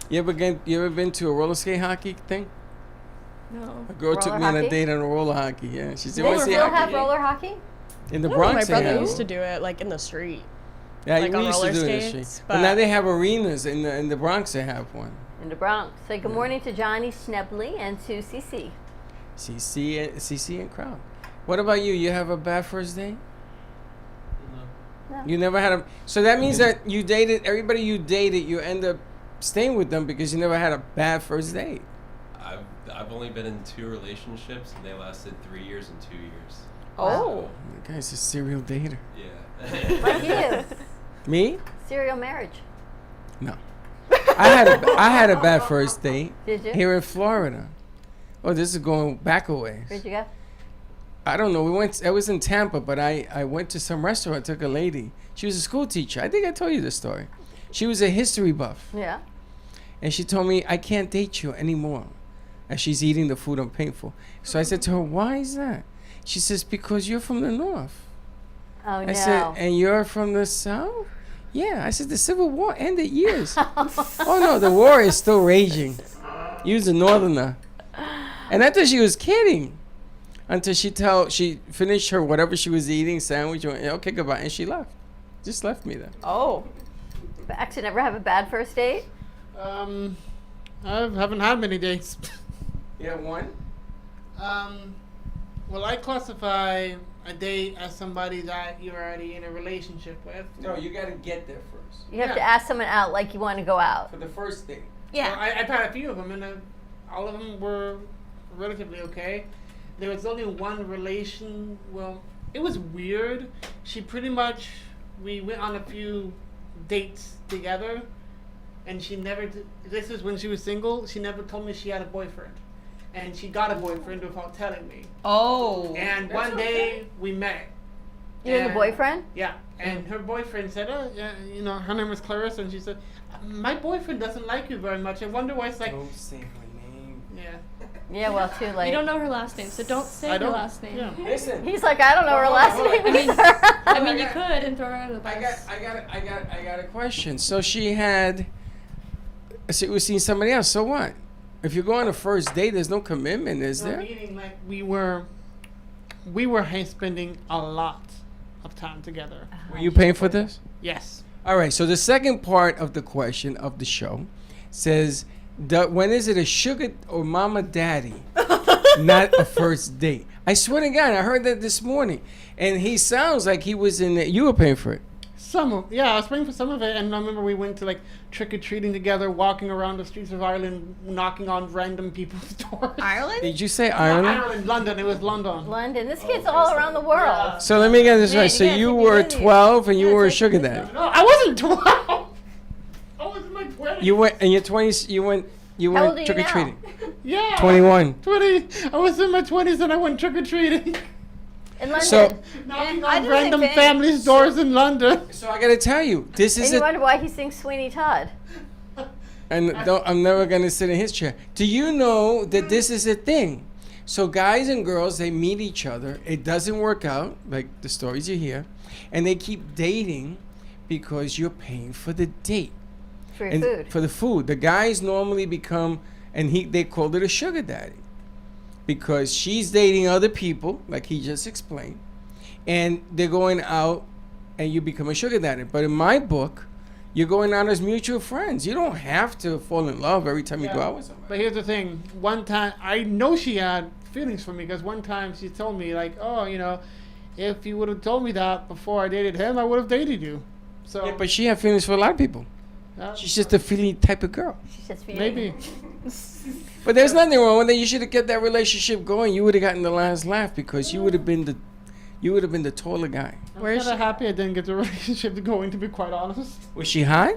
Speaker 1: You ever been to a roller skate hockey thing?
Speaker 7: No.
Speaker 1: A girl took
Speaker 2: Roller
Speaker 1: me on a
Speaker 2: hockey?
Speaker 1: date on a roller hockey. Yeah, she said,
Speaker 2: They
Speaker 1: "Want to see
Speaker 2: still
Speaker 1: hockey?"
Speaker 2: have roller hockey?
Speaker 1: In the
Speaker 8: No,
Speaker 1: Bronx,
Speaker 8: my
Speaker 1: they
Speaker 8: brother
Speaker 1: have.
Speaker 8: used to do it like in the street.
Speaker 1: Yeah,
Speaker 8: like
Speaker 1: we
Speaker 8: on
Speaker 1: used
Speaker 8: roller
Speaker 1: to do it in the
Speaker 8: skates,
Speaker 1: street. But now
Speaker 8: but-
Speaker 1: they have arenas in the Bronx. They have one.
Speaker 2: In the Bronx. Say good morning to Johnny Schnebley and to CC.
Speaker 1: CC and Crowd. What about you? You have a bad first date?
Speaker 2: No.
Speaker 1: You never had a. So that means that you dated everybody you dated. You end up staying with them because you never had a bad first date.
Speaker 5: I've only been in 2 relationships, and they lasted 3 years and 2 years.
Speaker 2: Oh.
Speaker 1: The guy's a serial dater.
Speaker 5: Yeah.
Speaker 2: Like you.
Speaker 1: Me?
Speaker 2: Serial marriage.
Speaker 1: No. I had a bad first date.
Speaker 2: Did you?
Speaker 1: Here in Florida. Oh, this is going back a ways.
Speaker 2: Where'd you go?
Speaker 1: I don't know. I was in Tampa, but I went to some restaurant, took a lady. She was a school teacher. I think I told you this story. She was a history buff.
Speaker 2: Yeah.
Speaker 1: And she told me, I can't date you anymore. As she's eating the food I'm paying for. So I said to her, why is that? She says, because you're from the North.
Speaker 2: Oh, no.
Speaker 1: I said, and you're from the South? Yeah. I said, the Civil War ended years. Oh, no, the war is still raging. You was a Northerner. And I thought she was kidding. Until she finished her whatever she was eating, sandwich, and went, okay, goodbye. And she left. Just left me there.
Speaker 2: Oh. But actually, never have a bad first date?
Speaker 6: I haven't had many dates.
Speaker 1: Yeah, one?
Speaker 6: Well, I classify a date as somebody that you're already in a relationship with.
Speaker 1: No, you got to get there first.
Speaker 2: You have to ask someone out like you want to go out.
Speaker 1: For the first date.
Speaker 2: Yeah.
Speaker 6: Well, I've had a few of them, and all of them were relatively okay. There was only one relation. Well, it was weird. She pretty much, we went on a few dates together, and she never did, this is when she was single, she never told me she had a boyfriend. And she got a boyfriend without telling me.
Speaker 2: Oh.
Speaker 6: And one day we met.
Speaker 2: You and the boyfriend?
Speaker 6: Yeah. And her boyfriend said, oh, yeah, you know, her name was Clarissa, and she said, my boyfriend doesn't like you very much. I wonder why it's like...
Speaker 1: Don't say her name.
Speaker 6: Yeah.
Speaker 2: Yeah, well, too late.
Speaker 7: You don't know her last name, so don't say her last name.
Speaker 6: Yeah.
Speaker 1: Listen.
Speaker 2: He's like, I don't know her last name either.
Speaker 7: I mean, you could and throw her under the bus.
Speaker 1: I got a question. So she was seeing somebody else. So what? If you go on a first date, there's no commitment, is there?
Speaker 6: Meaning, like, we were spending a lot of time together.
Speaker 1: Were you paying for this?
Speaker 6: Yes.
Speaker 1: All right. So the second part of the question of the show says, when is it a sugar or mama daddy, not a first date? I swear to God, I heard that this morning, and he sounds like he was in it. You were paying for it.
Speaker 6: I was paying for some of it, and I remember we went to like trick-or-treating together, walking around the streets of Ireland, knocking on random people's doors.
Speaker 2: Ireland?
Speaker 1: Did you say
Speaker 6: No,
Speaker 1: Ireland?
Speaker 6: Ireland, London. It was London.
Speaker 2: London. This kid's all around the world.
Speaker 1: So let me get this
Speaker 2: Man,
Speaker 1: right. So
Speaker 2: you gotta
Speaker 1: you
Speaker 2: take me
Speaker 1: were
Speaker 2: with you.
Speaker 1: 12 and you
Speaker 2: Yeah,
Speaker 1: were a
Speaker 2: take
Speaker 1: sugar
Speaker 2: me with
Speaker 1: daddy.
Speaker 6: No, I wasn't 12. I was in my 20s.
Speaker 1: You went in your 20s. You
Speaker 2: How old are
Speaker 1: went
Speaker 2: you
Speaker 1: trick or treating.
Speaker 6: Yeah.
Speaker 1: 21.
Speaker 6: 20. I was in my 20s and I went trick-or-treating.
Speaker 2: In London.
Speaker 1: So-
Speaker 6: Knocking
Speaker 2: I
Speaker 6: on
Speaker 2: do the
Speaker 6: random
Speaker 2: same thing.
Speaker 6: families' doors in London.
Speaker 1: So I gotta tell you, this
Speaker 2: And
Speaker 1: is
Speaker 2: you
Speaker 1: a,
Speaker 2: wonder why he sings Sweeney Todd.
Speaker 1: and I'm never gonna sit in his chair. Do you know that this is a thing? So guys and girls, they meet each other. It doesn't work out, like the stories you hear, and they keep dating because you're paying for the date.
Speaker 2: For your
Speaker 1: And
Speaker 2: food.
Speaker 1: for the food. The guys normally become, and they called it a sugar daddy, because she's dating other people, like he just explained, and they're going out, and you become a sugar daddy. But in my book, you're going out as mutual friends. You don't have to fall in love every time you go out with somebody.
Speaker 6: But here's the thing. One time, I know she had feelings for me because one time she told me, like, oh, you know, if you would have told me that before I dated him, I would have dated you. So
Speaker 1: Yeah, but she had feelings for a lot of people. She's just a feeling type of girl.
Speaker 2: She's just feeling.
Speaker 6: maybe.
Speaker 1: But there's nothing wrong with that. You should have kept that relationship going. You would have gotten the last laugh because you would have been the taller guy.
Speaker 6: I'm kind of happy I didn't get the relationship going, to be quite honest.
Speaker 1: Was she hot?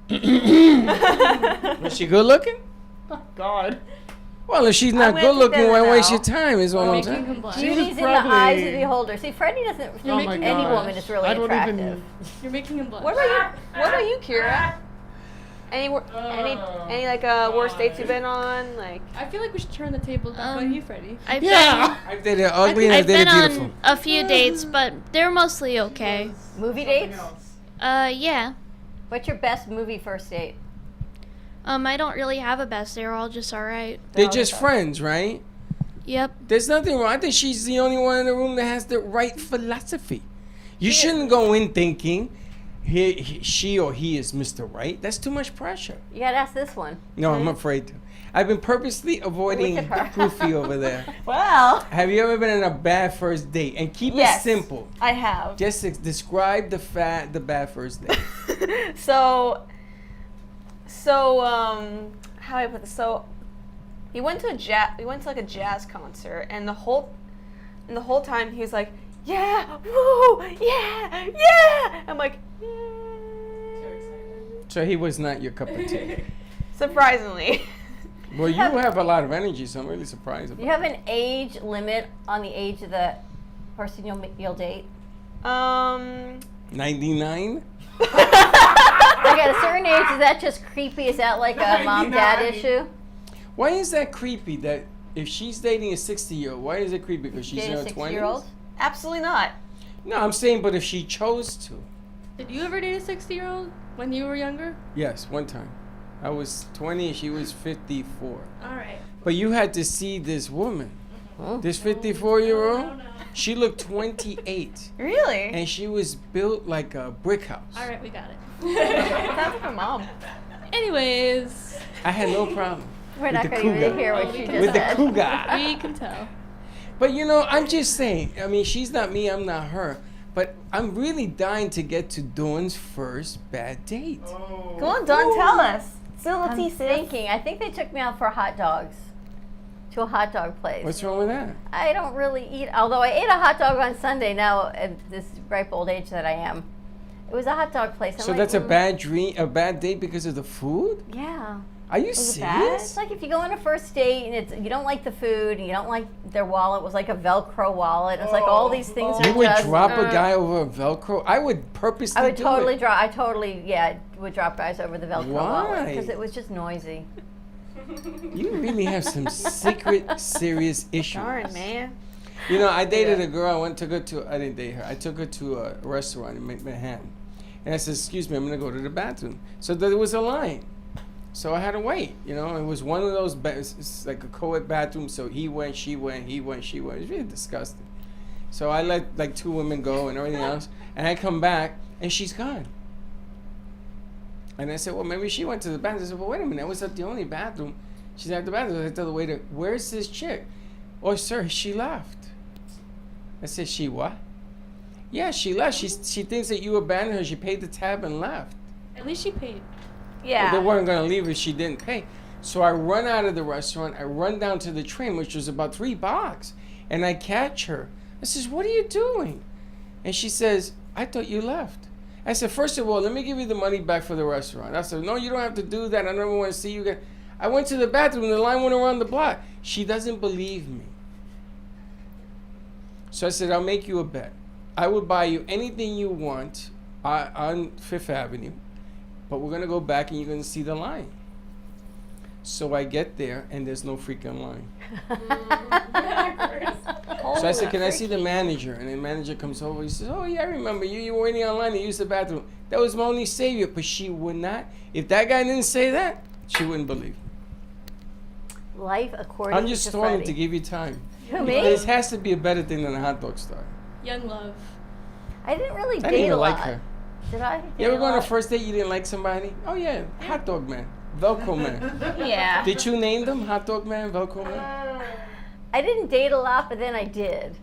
Speaker 1: Was she good looking?
Speaker 6: Oh, God.
Speaker 1: Well, if she's not
Speaker 2: went
Speaker 1: good
Speaker 2: to
Speaker 1: looking,
Speaker 2: dinner
Speaker 1: why waste
Speaker 2: now.
Speaker 1: your time? Is all I'm
Speaker 7: Making
Speaker 1: saying.
Speaker 7: him blind.
Speaker 2: Beauty's in the eyes of the beholder. See, Freddie doesn't.
Speaker 6: Oh my
Speaker 2: any
Speaker 6: gosh.
Speaker 2: woman is really
Speaker 6: I don't
Speaker 2: attractive.
Speaker 6: even-
Speaker 7: You're making him blind.
Speaker 3: What about you, Kira? Any like worst dates you've been on? Like,
Speaker 7: I feel like we should turn the tables back on you, Freddie.
Speaker 1: I've dated ugly and I've
Speaker 9: I've been
Speaker 1: dated beautiful.
Speaker 9: on a few dates, but they're mostly okay.
Speaker 2: Movie dates?
Speaker 9: Yeah.
Speaker 2: What's your best movie first date?
Speaker 9: I don't really have a best. They're all just alright.
Speaker 1: They're just friends, right?
Speaker 9: Yep.
Speaker 1: There's nothing wrong. I think she's the only one in the room that has the right philosophy. You shouldn't go in thinking she or he is Mr. Right. That's too much pressure.
Speaker 2: You gotta ask this one.
Speaker 1: No, I'm afraid to. I've been purposely avoiding
Speaker 2: Look at her.
Speaker 1: Goofy over there.
Speaker 3: well,
Speaker 1: Have you ever been on a bad first date? And keep
Speaker 3: Yes.
Speaker 1: it simple.
Speaker 3: I have.
Speaker 1: Just describe the bad first date.
Speaker 3: So, how do I put this? So, we went to like a jazz concert, and the whole time he was like, "Yeah, woo, yeah, yeah." I'm like,
Speaker 1: So he was not your cup of tea.
Speaker 3: surprisingly.
Speaker 1: Well, you have a lot of energy, so I'm really surprised about
Speaker 2: Do you have an age limit on the age of the person you'll date?
Speaker 1: 99?
Speaker 2: Like at a certain age, is that just creepy? Is that like a mom-dad issue?
Speaker 1: Why is that creepy that if she's dating a 60-year-old, why is it creepy? Because she's in
Speaker 2: Dating
Speaker 1: her
Speaker 2: a
Speaker 1: 20s?
Speaker 2: 60-year-old?
Speaker 3: Absolutely not.
Speaker 1: No, I'm saying, but if she chose to.
Speaker 7: Did you ever date a 60-year-old when you were younger?
Speaker 1: Yes, one time. I was 20 and she was 54.
Speaker 7: All right.
Speaker 1: But you had to see this woman. This 54-year-old, she looked 28.
Speaker 3: Really?
Speaker 1: And she was built like a brick house.
Speaker 7: All right, we got it.
Speaker 3: Sounds like my mom.
Speaker 7: Anyways,
Speaker 1: I had no problem.
Speaker 2: We're
Speaker 1: with
Speaker 2: not
Speaker 1: the
Speaker 2: going to
Speaker 1: cougar.
Speaker 2: even hear what she just
Speaker 1: With the
Speaker 2: said.
Speaker 1: cougar.
Speaker 7: we can tell.
Speaker 1: But you know, I'm just saying, I mean, she's not me, I'm not her. But I'm really dying to get to Dawn's first bad date.
Speaker 3: Come on, Dawn, tell us. Still a
Speaker 2: I'm
Speaker 3: tea, sis.
Speaker 2: thinking. I think they took me out for hot dogs. To a hot dog place.
Speaker 1: What's wrong with that?
Speaker 2: I don't really eat, although I ate a hot dog on Sunday now at this ripe old age that I am. It was a hot dog place. I'm
Speaker 1: So
Speaker 2: like,
Speaker 1: that's a bad date because of the food?
Speaker 2: Yeah.
Speaker 1: Are you
Speaker 2: Was it bad?
Speaker 1: serious?
Speaker 2: It's like if you go on a first date and you don't like the food and you don't like their wallet. It was like a Velcro wallet. It's like all these things
Speaker 1: You
Speaker 2: are
Speaker 1: would
Speaker 2: just,
Speaker 1: drop a guy over a Velcro? I would purposely
Speaker 2: I would
Speaker 1: do
Speaker 2: totally
Speaker 1: it.
Speaker 2: drop. I totally, would drop guys over the Velcro wallet
Speaker 1: Why?
Speaker 2: because it was just noisy.
Speaker 1: You really have some secret, serious issues.
Speaker 3: Darn, man.
Speaker 1: You know, I dated a girl. I didn't date her. I took her to a restaurant in Manhattan. And I said, excuse me, I'm going to go to the bathroom. So there was a line. So I had to wait. You know, it was one of those, it's like a co-ed bathroom. So he went, she went, he went, she went. It was really disgusting. So I let like 2 women go and everything else. And I come back and she's gone. And I said, well, maybe she went to the bathroom. I said, well, wait a minute. I was at the only bathroom. She's at the bathroom. I tell the waiter, where's this chick? Oh, sir, she left. I said, she what? Yeah, she left. She thinks that you abandoned her. She paid the tab and left.
Speaker 7: At least she paid.
Speaker 3: Yeah.
Speaker 1: Well, they weren't going to leave if she didn't pay. So I run out of the restaurant. I run down to the train, which was about 3 blocks. And I catch her. I says, what are you doing? And she says, I thought you left. I said, first of all, let me give you the money back for the restaurant. I said, no, you don't have to do that. I never want to see you again. I went to the bathroom. The line went around the block. She doesn't believe me. So I said, I'll make you a bet. I will buy you anything you want on Fifth Avenue, but we're going to go back and you're going to see the line. So I get there, and there's no freaking line. So I said, can I see the manager? And the manager comes over. He says, oh, yeah, I remember you. You were waiting online to use the bathroom. That was my only savior. But she would not. If that guy didn't say that, she wouldn't believe.
Speaker 2: Life according
Speaker 1: I'm just
Speaker 2: to
Speaker 1: stalling
Speaker 2: Freddie.
Speaker 1: to give you time.
Speaker 2: Who, me?
Speaker 1: This has to be a better thing than a hot dog star.
Speaker 7: Young love.
Speaker 2: I didn't really
Speaker 1: I
Speaker 2: date
Speaker 1: didn't
Speaker 2: a
Speaker 1: even
Speaker 2: lot.
Speaker 1: like her.
Speaker 2: Did I?
Speaker 1: You
Speaker 2: Date
Speaker 1: ever
Speaker 2: a
Speaker 1: go on a
Speaker 2: lot?
Speaker 1: first date you didn't like somebody? Oh, yeah. Hot dog man. Velcro man.
Speaker 3: Yeah.
Speaker 1: Did you name them? Hot dog man, Velcro man?
Speaker 2: I didn't date a lot, but then I did.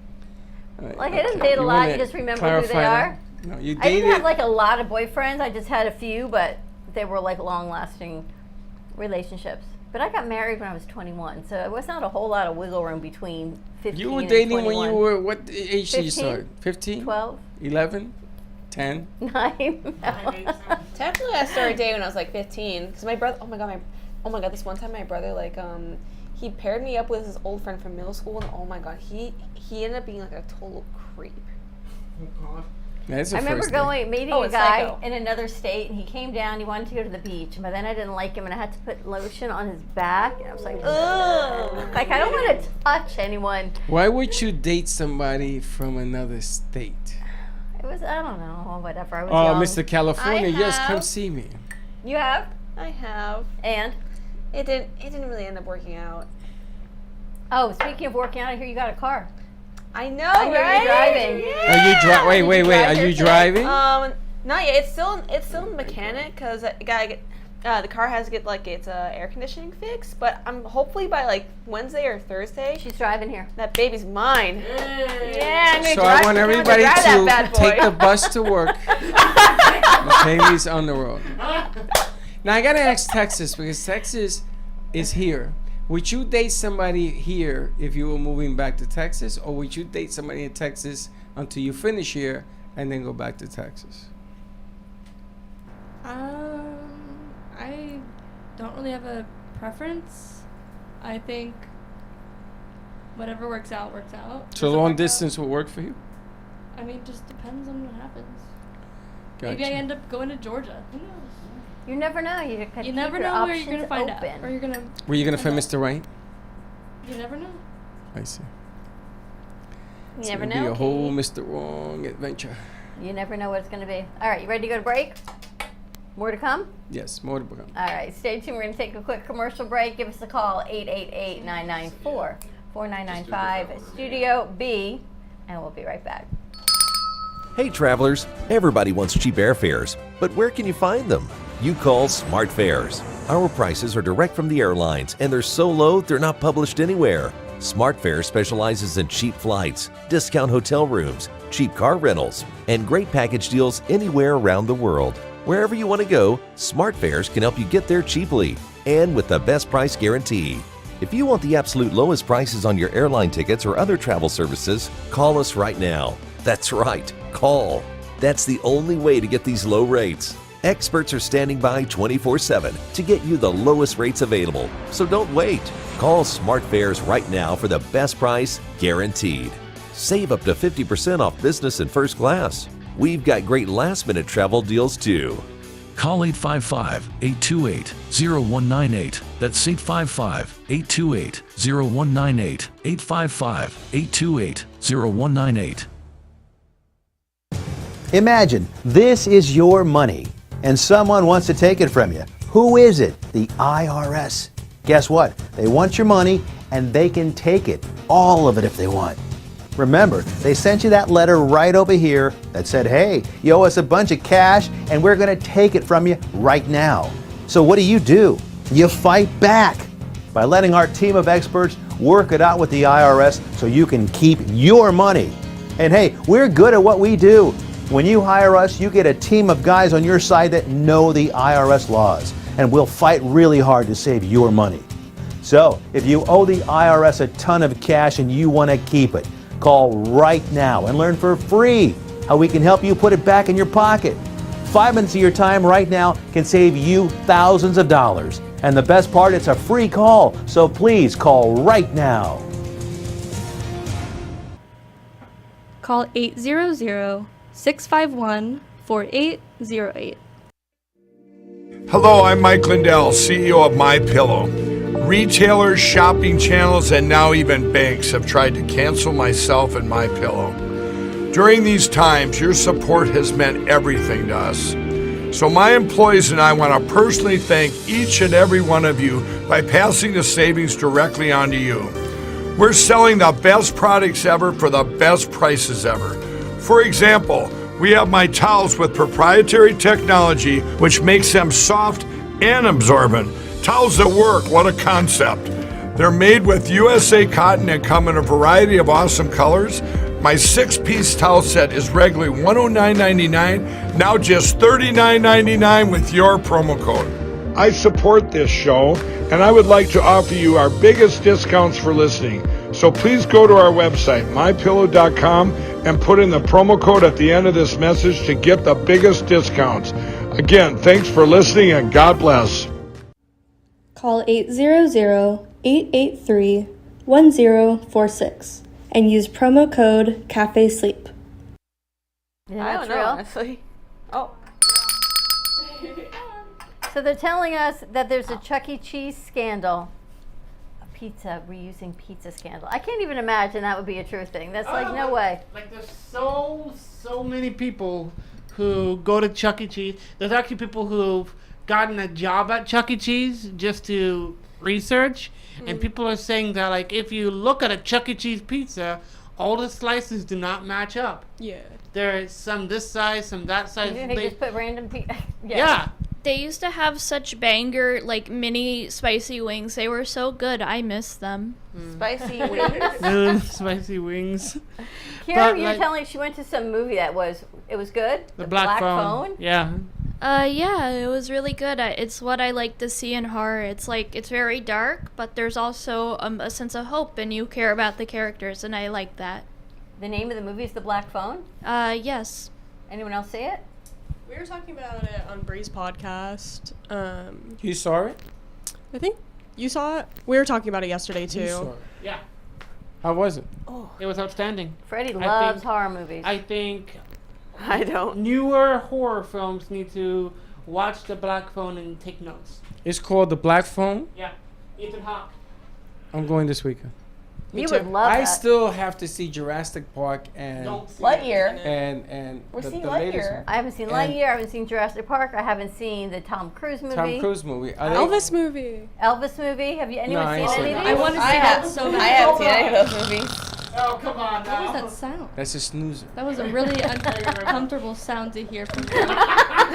Speaker 1: Right,
Speaker 2: Like, I didn't
Speaker 1: okay.
Speaker 2: date a lot,
Speaker 1: wanna
Speaker 2: you just remember who they
Speaker 1: clarify
Speaker 2: are?
Speaker 1: that? No, you
Speaker 2: I didn't
Speaker 1: dated.
Speaker 2: have like a lot of boyfriends. I just had a few, but they were like long-lasting relationships. But I got married when I was 21, so it was not a whole lot of wiggle room between 15
Speaker 1: You were
Speaker 2: and
Speaker 1: dating
Speaker 2: 21.
Speaker 1: when you were, what age did you
Speaker 2: 15?
Speaker 1: start? 15?
Speaker 2: 12,
Speaker 1: 11? 10?
Speaker 2: 9.
Speaker 3: Technically, I started dating when I was like 15. Because my brother, oh my god, this one time my brother, like, he paired me up with his old friend from middle school, and oh my god, he ended up being like a total creep.
Speaker 6: Oh, God.
Speaker 1: That's a
Speaker 2: I remember
Speaker 1: first thing.
Speaker 2: meeting
Speaker 3: Oh,
Speaker 2: a
Speaker 3: it's
Speaker 2: guy
Speaker 3: psycho.
Speaker 2: in another state, and he came down. He wanted to go to the beach, but then I didn't like him, and I had to put lotion on his back. And I was like, ugh. Like, I don't want to touch anyone.
Speaker 1: Why would you date somebody from another state?
Speaker 2: It was, I don't know, whatever. I was
Speaker 1: Oh,
Speaker 2: young.
Speaker 1: Mr. California, yes, come
Speaker 3: have.
Speaker 1: see me.
Speaker 2: You have?
Speaker 3: I have.
Speaker 2: And?
Speaker 3: It didn't really end up working out.
Speaker 2: Oh, speaking of working out, I hear you got a car.
Speaker 3: I know,
Speaker 2: I hear
Speaker 3: right?
Speaker 2: you're driving.
Speaker 3: Yeah.
Speaker 1: Are you driving? Wait.
Speaker 2: drive
Speaker 1: Are
Speaker 2: here
Speaker 1: you
Speaker 2: today?
Speaker 1: driving?
Speaker 3: Not yet. It's still in the mechanic because I gotta get the car has to get like its air conditioning fixed. But I'm hopefully by like Wednesday or Thursday.
Speaker 2: She's driving here.
Speaker 3: That baby's mine. Yeah, I'm gonna
Speaker 1: So
Speaker 3: drive,
Speaker 1: I want
Speaker 3: I'm gonna
Speaker 1: everybody
Speaker 3: drive that bad
Speaker 1: to take
Speaker 3: boy.
Speaker 1: the bus to work. The baby's on the road. Now I gotta ask Texas because Texas is here. Would you date somebody here if you were moving back to Texas, or would you date somebody in Texas until you finish here and then go back to Texas?
Speaker 7: I don't really have a preference. I think whatever works out, works out.
Speaker 1: So
Speaker 7: Doesn't
Speaker 1: long
Speaker 7: work out-
Speaker 1: distance will work for you?
Speaker 7: I mean, just depends on what happens.
Speaker 1: Gotcha.
Speaker 7: Maybe I end up going to Georgia. Who knows?
Speaker 2: You never know. You could
Speaker 7: You
Speaker 2: keep
Speaker 7: never
Speaker 2: your
Speaker 7: know where
Speaker 2: options
Speaker 7: you're gonna find
Speaker 2: open.
Speaker 7: out. Or you're gonna.
Speaker 1: Were you gonna find Mr. Right?
Speaker 7: You never know.
Speaker 1: I see.
Speaker 3: You
Speaker 1: It's
Speaker 3: never
Speaker 1: gonna
Speaker 3: know.
Speaker 1: be a whole
Speaker 3: Katie.
Speaker 1: Mr. Wrong adventure.
Speaker 2: You never know what it's going to be. All right, you ready to go to break? More to come?
Speaker 1: Yes, more to come.
Speaker 2: All right, stay tuned. We're going to take a quick commercial break. Give us a call, 888-994-4995, Studio B, and we'll be right back.
Speaker 10: Hey travelers, everybody wants cheap airfares, but where can you find them? You call Smart Fares. Our prices are direct from the airlines and they're so low they're not published anywhere. Smart Fares specializes in cheap flights, discount hotel rooms, cheap car rentals, and great package deals anywhere around the world. Wherever you want to go, Smart Fares can help you get there cheaply and with the best price guarantee. If you want the absolute lowest prices on your airline tickets or other travel services, call us right now. That's right, call. That's the only way to get these low rates. Experts are standing by 24/7 to get you the lowest rates available. So don't wait. Call Smart Fares right now for the best price guaranteed. Save up to 50% off business and first class. We've got great last-minute travel deals too.
Speaker 11: Call 855-828-0198. That's 855-828-0198. 855-828-0198.
Speaker 12: Imagine this is your money and someone wants to take it from you. Who is it? The IRS. Guess what? They want your money and they can take it, all of it if they want. Remember, they sent you that letter right over here that said, hey, you owe us a bunch of cash and we're going to take it from you right now. So what do? You fight back by letting our team of experts work it out with the IRS so you can keep your money. And hey, we're good at what we do. When you hire us, you get a team of guys on your side that know the IRS laws, and we'll fight really hard to save your money. So, if you owe the IRS a ton of cash and you want to keep it, call right now and learn for free how we can help you put it back in your pocket. 5 minutes of your time right now can save you thousands of dollars. And the best part, it's a free call, so please call right now.
Speaker 7: Call 800-651-4808.
Speaker 13: Hello, I'm Mike Lindell, CEO of MyPillow. Retailers, shopping channels, and now even banks have tried to cancel myself and MyPillow. During these times, your support has meant everything to us. So my employees and I want to personally thank each and every one of you by passing the savings directly on to you. We're selling the best products ever for the best prices ever. For example, we have my towels with proprietary technology which makes them soft and absorbent. Towels that work, what a concept. They're made with USA cotton and come in a variety of awesome colors. My 6-piece towel set is regularly $109.99, now just $39.99 with your promo code. I support this show, and I would like to offer you our biggest discounts for listening. So please go to our website, mypillow.com, and put in the promo code at the end of this message to get the biggest discounts. Again, thanks for listening, and God bless.
Speaker 7: Call 800-883-1046 and use promo code CAFESLEEP.
Speaker 2: Isn't
Speaker 3: I
Speaker 2: that
Speaker 3: don't know,
Speaker 2: true?
Speaker 3: honestly. Oh.
Speaker 2: So they're telling us that there's a Chuck E. Cheese scandal. A pizza, reusing pizza scandal. I can't even imagine that would be a true thing. That's like, no way.
Speaker 6: Like there's so many people who go to Chuck E. Cheese. There's actually people who've gotten a job at Chuck E. Cheese just to research. And people are saying that like if you look at a Chuck E. Cheese pizza, all the slices do not match up.
Speaker 8: Yeah.
Speaker 6: There's some this size, some that size.
Speaker 2: They just put random
Speaker 6: Yeah.
Speaker 9: They used to have such banger, like, mini spicy wings. They were so good. I miss them.
Speaker 3: Spicy wings.
Speaker 6: Spicy wings.
Speaker 2: Kira,
Speaker 6: But,
Speaker 2: you were
Speaker 6: like-
Speaker 2: telling she went to some movie that was good.
Speaker 6: The Black Phone. Yeah.
Speaker 9: Yeah, it was really good. It's what I like to see in horror. It's like, it's very dark, but there's also a sense of hope, and you care about the characters, and I like that.
Speaker 2: The name of the movie is The Black Phone.
Speaker 9: Yes.
Speaker 2: Anyone else see it?
Speaker 8: We were talking about it on Bree's podcast.
Speaker 1: You saw it?
Speaker 8: I think you saw it. We were talking about it yesterday too.
Speaker 1: You saw it.
Speaker 6: Yeah.
Speaker 1: How was it?
Speaker 6: Oh, it was outstanding.
Speaker 2: Freddie
Speaker 6: I
Speaker 2: loves
Speaker 6: think-
Speaker 2: horror movies.
Speaker 6: I think
Speaker 3: I don't.
Speaker 6: newer horror films need to watch The Black Phone and take notes.
Speaker 1: It's called The Black Phone.
Speaker 6: Yeah. Ethan Hawke.
Speaker 1: I'm going this weekend.
Speaker 2: You would love
Speaker 1: I
Speaker 2: that.
Speaker 1: still have to see Jurassic Park and
Speaker 2: Lightyear.
Speaker 1: and
Speaker 2: We're
Speaker 1: the
Speaker 2: seeing
Speaker 1: latest
Speaker 2: Lightyear.
Speaker 1: one.
Speaker 2: I haven't seen
Speaker 1: And
Speaker 2: Lightyear. I haven't seen Jurassic Park. I haven't seen the Tom Cruise movie.
Speaker 1: Tom Cruise movie. Are they-
Speaker 8: Elvis movie.
Speaker 2: Elvis movie. Have you anyone
Speaker 1: I ain't
Speaker 2: seen
Speaker 1: seen
Speaker 2: any of
Speaker 1: it.
Speaker 2: these?
Speaker 7: I want to see that so bad.
Speaker 3: I haven't seen any of those movies.
Speaker 6: Oh, come on
Speaker 7: What was
Speaker 6: now.
Speaker 7: that sound?
Speaker 1: That's a snoozer.
Speaker 7: That was a really uncomfortable sound to hear from you.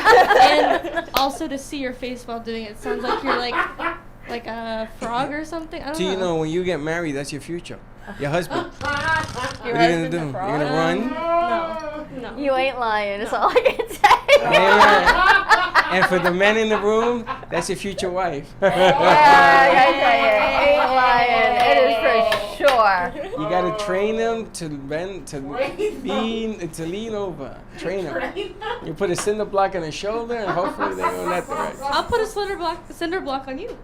Speaker 7: And also to see your face while doing it. It sounds like you're like a frog or something. I don't
Speaker 1: Do
Speaker 7: know.
Speaker 1: you know when you get married, that's your future, your husband.
Speaker 3: Your
Speaker 1: What are you gonna
Speaker 3: husband's
Speaker 1: do?
Speaker 3: a
Speaker 1: You're
Speaker 3: frog?
Speaker 1: gonna run?
Speaker 7: No.
Speaker 2: You ain't lying. That's all I can say.
Speaker 1: Yeah. And for the men in the room, that's your future wife.
Speaker 2: Yeah, ain't lying. It is for sure.
Speaker 1: You gotta train them to bend, to lean over. Train them. You put a cinder block on their shoulder, and hopefully they go in that direction.
Speaker 7: I'll put a cinder block on you.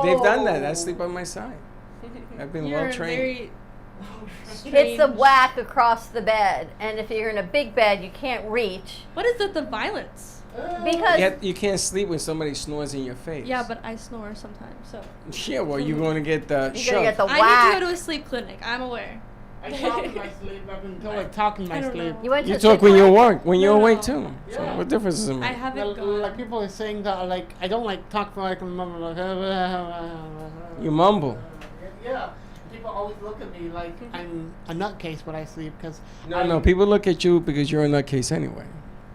Speaker 1: They've done that. I sleep on my side. I've been
Speaker 7: You're
Speaker 1: well trained.
Speaker 7: very
Speaker 2: It's the whack across the bed, and if you're in a big bed, you can't reach
Speaker 7: What is the violence?
Speaker 2: because
Speaker 1: Yet you can't sleep when somebody snores in your face.
Speaker 7: Yeah, but I snore sometimes, so.
Speaker 1: Yeah, well, you're going to get the
Speaker 2: you're gonna get the
Speaker 7: I need
Speaker 2: whack.
Speaker 7: to go to a sleep clinic. I'm aware.
Speaker 6: I talk in my sleep. I've been told I talk in my
Speaker 7: I don't
Speaker 6: sleep.
Speaker 7: know.
Speaker 2: You went to
Speaker 1: You
Speaker 2: a
Speaker 1: talk
Speaker 2: sleep
Speaker 1: when you're
Speaker 2: clinic?
Speaker 1: awake. When you're
Speaker 7: No,
Speaker 1: awake
Speaker 7: no.
Speaker 1: too. So what difference does it make?
Speaker 7: I haven't gone.
Speaker 6: Like people are saying that like I don't like talk for like
Speaker 1: You mumble.
Speaker 6: Yeah. People always look at me like I'm a nutcase when I sleep because
Speaker 1: No, people look at you because you're a nutcase anyway.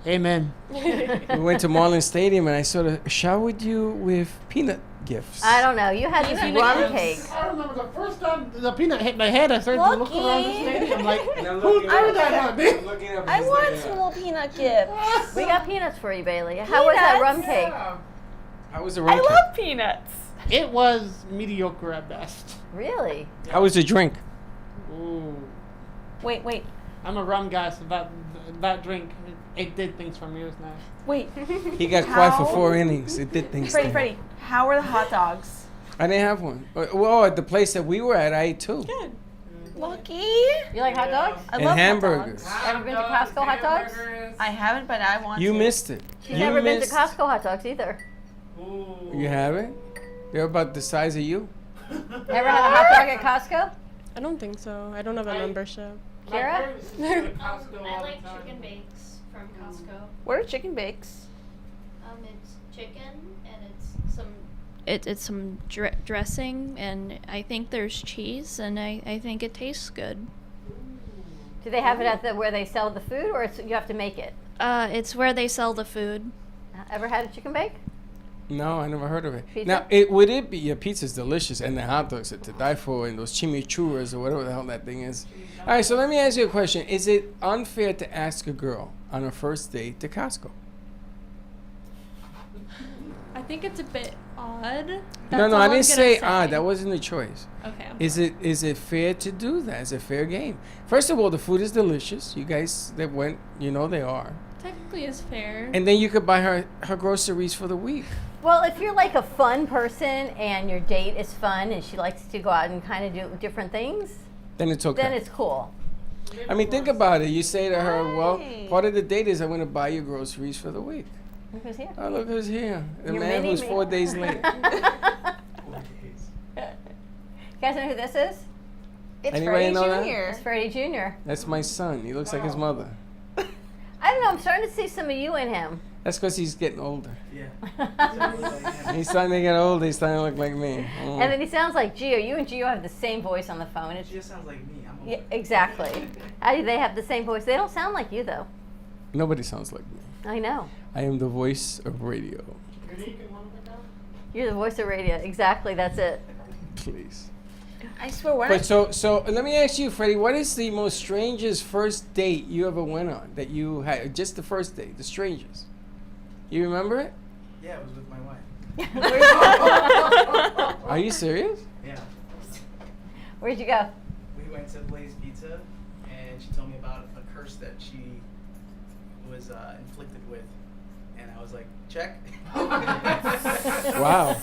Speaker 6: Amen.
Speaker 1: We went to Marlin Stadium and I sort of showered you with peanut gifts.
Speaker 2: I don't know. You had this rum cake.
Speaker 6: I remember the first time the peanut hit my head. I started to look around the
Speaker 3: Lucky.
Speaker 6: stadium like,
Speaker 1: And I'm
Speaker 6: who
Speaker 1: looking
Speaker 6: threw
Speaker 1: up-
Speaker 6: that at me?
Speaker 1: I'm looking up
Speaker 3: I
Speaker 1: his
Speaker 3: want
Speaker 1: name.
Speaker 3: small peanut gifts.
Speaker 2: We got peanuts for you, Bailey. How was that rum cake?
Speaker 1: How was the
Speaker 3: I
Speaker 1: rum cake?
Speaker 3: love peanuts.
Speaker 6: It was mediocre at best.
Speaker 2: Really?
Speaker 1: How was the drink?
Speaker 6: Ooh.
Speaker 3: Wait.
Speaker 6: I'm a rum guy, so that drink, it did things for me. It was nice.
Speaker 3: Wait.
Speaker 1: He got quiet for
Speaker 3: How-
Speaker 1: 4 innings. It did things. to him.
Speaker 3: Freddie, how are the hot dogs?
Speaker 1: I didn't have one. Well, at the place that we were at, I ate 2.
Speaker 3: Good. Lucky.
Speaker 2: You like hot dogs?
Speaker 3: I
Speaker 1: And
Speaker 3: love
Speaker 1: hamburgers.
Speaker 3: hot dogs.
Speaker 2: Ever been to Costco hot dogs?
Speaker 3: I haven't, but I want
Speaker 1: You
Speaker 3: to.
Speaker 1: missed it.
Speaker 2: She's
Speaker 1: You
Speaker 2: never been to
Speaker 1: missed-
Speaker 2: Costco hot dogs either.
Speaker 1: You haven't? They're about the size of you.
Speaker 2: Ever had a hot dog at Costco?
Speaker 8: I don't think so. I don't have a membership.
Speaker 2: Kira?
Speaker 4: I like chicken bakes from Costco.
Speaker 3: What are chicken bakes?
Speaker 4: It's chicken and it's some.
Speaker 9: It's some dressing, and I think there's cheese, and I think it tastes good.
Speaker 2: Do they have it at where they sell the food, or you have to make it?
Speaker 9: It's where they sell the food.
Speaker 2: Ever had a chicken bake?
Speaker 1: No, I never heard of it.
Speaker 2: Pizza?
Speaker 1: Now, would it be, your pizza's delicious, and the hot dogs are to die for, and those chimichurras, or whatever the hell that thing is. All right, so let me ask you a question. Is it unfair to ask a girl on her first date to Costco?
Speaker 7: I think it's a bit odd.
Speaker 1: No,
Speaker 7: That's all
Speaker 1: I
Speaker 7: I'm
Speaker 1: didn't
Speaker 7: gonna
Speaker 1: say odd. That wasn't a choice.
Speaker 7: Okay.
Speaker 1: Is it fair to do that? Is it fair game? First of all, the food is delicious. You guys that went, you know they are.
Speaker 7: Technically, it's fair.
Speaker 1: And then you could buy her groceries for the week.
Speaker 2: Well, if you're like a fun person and your date is fun and she likes to go out and kind of do different things,
Speaker 1: Then it's okay.
Speaker 2: then it's cool.
Speaker 1: I mean, think about it. You say to her, well, part of the date is I'm going to buy you groceries for the week.
Speaker 2: Look who's here.
Speaker 1: Oh, look who's here. The
Speaker 2: Your
Speaker 1: man who's
Speaker 2: mini-me.
Speaker 1: 4 days late.
Speaker 2: You guys know who this is?
Speaker 3: It's
Speaker 1: Anybody
Speaker 3: Freddie
Speaker 1: know that?
Speaker 3: Jr.
Speaker 2: It's Freddie Jr.
Speaker 1: That's my son. He looks like his mother.
Speaker 2: I don't know. I'm starting to see some of you in him.
Speaker 1: That's because he's getting older.
Speaker 2: Yeah.
Speaker 1: He's starting to get older. He's starting to look like me.
Speaker 2: And then he sounds like Gio. You and Gio have the same voice on the phone. Gio
Speaker 14: sounds like me. I'm
Speaker 2: yeah, exactly. They have the same voice. They don't sound like you though.
Speaker 1: Nobody sounds like me.
Speaker 2: I know.
Speaker 1: I am the voice of radio.
Speaker 2: You're the voice of radio. Exactly. That's it.
Speaker 1: Please.
Speaker 3: I swear, when
Speaker 1: But so let me ask you, Freddie, what is the most strangest first date you ever went on that you had? Just the first date, the strangest. You remember it?
Speaker 14: Yeah, it was with my wife.
Speaker 1: Are you serious?
Speaker 14: Yeah.
Speaker 2: Where'd you go?
Speaker 14: We went to Blaze Pizza, and she told me about a curse that she was inflicted with, and I was like, check.
Speaker 1: Wow.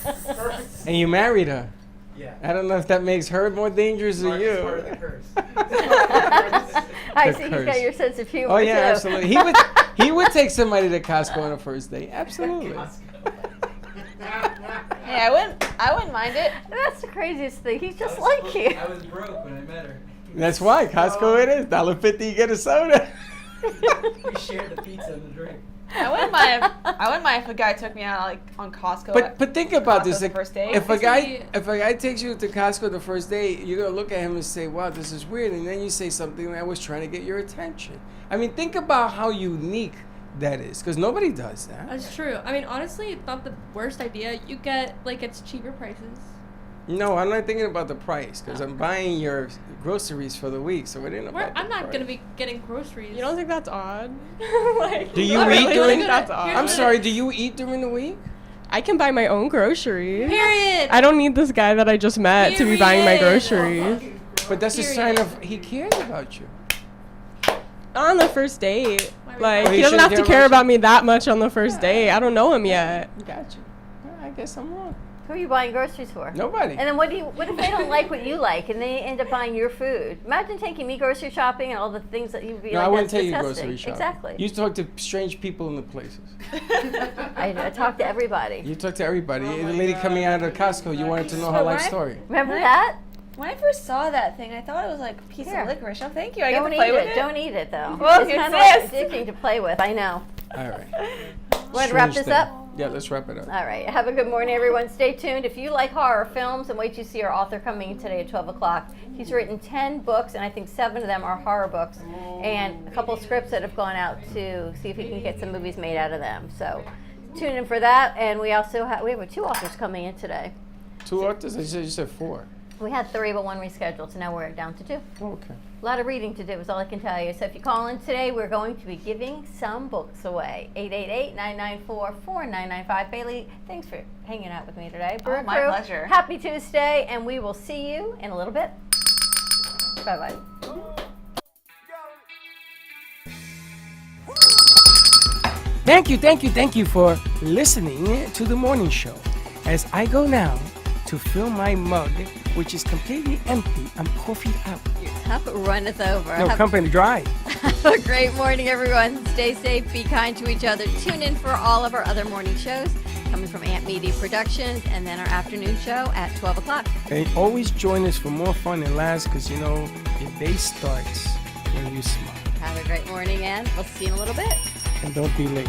Speaker 1: And you married her.
Speaker 14: Yeah.
Speaker 1: I don't know if that makes her more dangerous than
Speaker 14: Part-
Speaker 1: you.
Speaker 14: it's part of the curse.
Speaker 2: I
Speaker 1: The
Speaker 2: see he's
Speaker 1: curse.
Speaker 2: got your sense of humor
Speaker 1: Oh yeah,
Speaker 2: too.
Speaker 1: absolutely. He would take somebody to Costco on a first date. Absolutely.
Speaker 3: Hey, I wouldn't mind it.
Speaker 2: That's the craziest thing. He's just like you.
Speaker 14: I was broke when I met her.
Speaker 1: That's why Costco it is $1.50 you get a soda.
Speaker 14: We shared the pizza and the drink.
Speaker 3: I wouldn't mind if a guy took me out like on Costco.
Speaker 1: But think about this.
Speaker 3: Costco the first date.
Speaker 1: If a guy takes you to Costco the first day, you're gonna look at him and say, "Wow, this is weird," and then you say something that was trying to get your attention. I mean, think about how unique that is, because nobody does that.
Speaker 7: That's true. I mean, honestly, it's not the worst idea. You get, like, it's cheaper prices.
Speaker 1: No, I'm not thinking about the price, because I'm buying your groceries for the week, so it ain't about the
Speaker 7: I'm not
Speaker 1: price.
Speaker 7: going to be getting groceries.
Speaker 8: You don't think that's odd? Like,
Speaker 1: Do you
Speaker 8: I
Speaker 1: eat
Speaker 8: really
Speaker 1: during?
Speaker 8: think that's odd.
Speaker 1: I'm sorry. Do you eat during the week?
Speaker 8: I can buy my own groceries.
Speaker 7: Period.
Speaker 8: I don't need this guy that I just met to be buying my
Speaker 7: Period.
Speaker 8: groceries.
Speaker 1: But that's a sign of he cares about you.
Speaker 8: On the first date. Like,
Speaker 1: Oh,
Speaker 8: he
Speaker 1: he
Speaker 8: doesn't
Speaker 1: shouldn't
Speaker 8: have to
Speaker 1: care
Speaker 8: care
Speaker 1: about
Speaker 8: about me that much on the first date. I don't know him yet.
Speaker 1: Gotcha. I guess I'm wrong.
Speaker 2: Who are you buying groceries for?
Speaker 1: Nobody.
Speaker 2: And then what if they don't like what you like and they end up buying your food? Imagine taking me grocery shopping and all the things that you'd be
Speaker 1: No,
Speaker 2: like,
Speaker 1: I wouldn't
Speaker 2: that's
Speaker 1: take you
Speaker 2: disgusting.
Speaker 1: grocery shopping.
Speaker 2: Exactly.
Speaker 1: You talk to strange people in the places.
Speaker 2: I talk to everybody.
Speaker 1: You talk to everybody. The lady coming out of Costco, you wanted to know her life story.
Speaker 2: Remember that?
Speaker 3: When I first saw that thing, I thought it was like a piece
Speaker 2: Here.
Speaker 3: of licorice. Oh, thank you. I get
Speaker 2: Don't
Speaker 3: to play
Speaker 2: eat
Speaker 3: with
Speaker 2: it.
Speaker 3: it.
Speaker 2: Don't eat it though.
Speaker 3: Well,
Speaker 2: it's
Speaker 3: you
Speaker 2: kind of like
Speaker 3: insist.
Speaker 2: addicting to play with. I know.
Speaker 1: All right.
Speaker 2: Want to wrap
Speaker 1: Strange
Speaker 2: this
Speaker 1: thing.
Speaker 2: up?
Speaker 1: Yeah, let's wrap it up.
Speaker 2: All right. Have a good morning, everyone. Stay tuned. If you like horror films, and wait till you see our author coming in today at 12 o'clock. He's written 10 books, and I think 7 of them are horror books, and a couple of scripts that have gone out to see if he can get some movies made out of them. So tune in for that. And we also have 2 authors coming in today.
Speaker 1: 2 authors? I said you said 4.
Speaker 2: We had 3, but 1 rescheduled, so now we're down to 2.
Speaker 1: Okay.
Speaker 2: A lot of reading to do is all I can tell you. So if you call in today, we're going to be giving some books away. 888-994-4995. Bailey, thanks for hanging out with me today. Brew
Speaker 3: my
Speaker 2: Crew,
Speaker 3: pleasure.
Speaker 2: Happy Tuesday, and we will see you in a little bit. Bye-bye.
Speaker 1: Thank you for listening to the morning show. As I go now to fill my mug, which is completely empty, I'm coffeeed out.
Speaker 2: Your cup runneth over.
Speaker 1: No, company dry.
Speaker 2: Have a great morning, everyone. Stay safe, be kind to each other. Tune in for all of our other morning shows coming from Ant Media Productions, and then our afternoon show at 12 o'clock.
Speaker 1: And always join us for more fun and laughs, because, you know, your day starts when you smile.
Speaker 2: Have a great morning, and we'll see you in a little bit.
Speaker 1: And don't be late.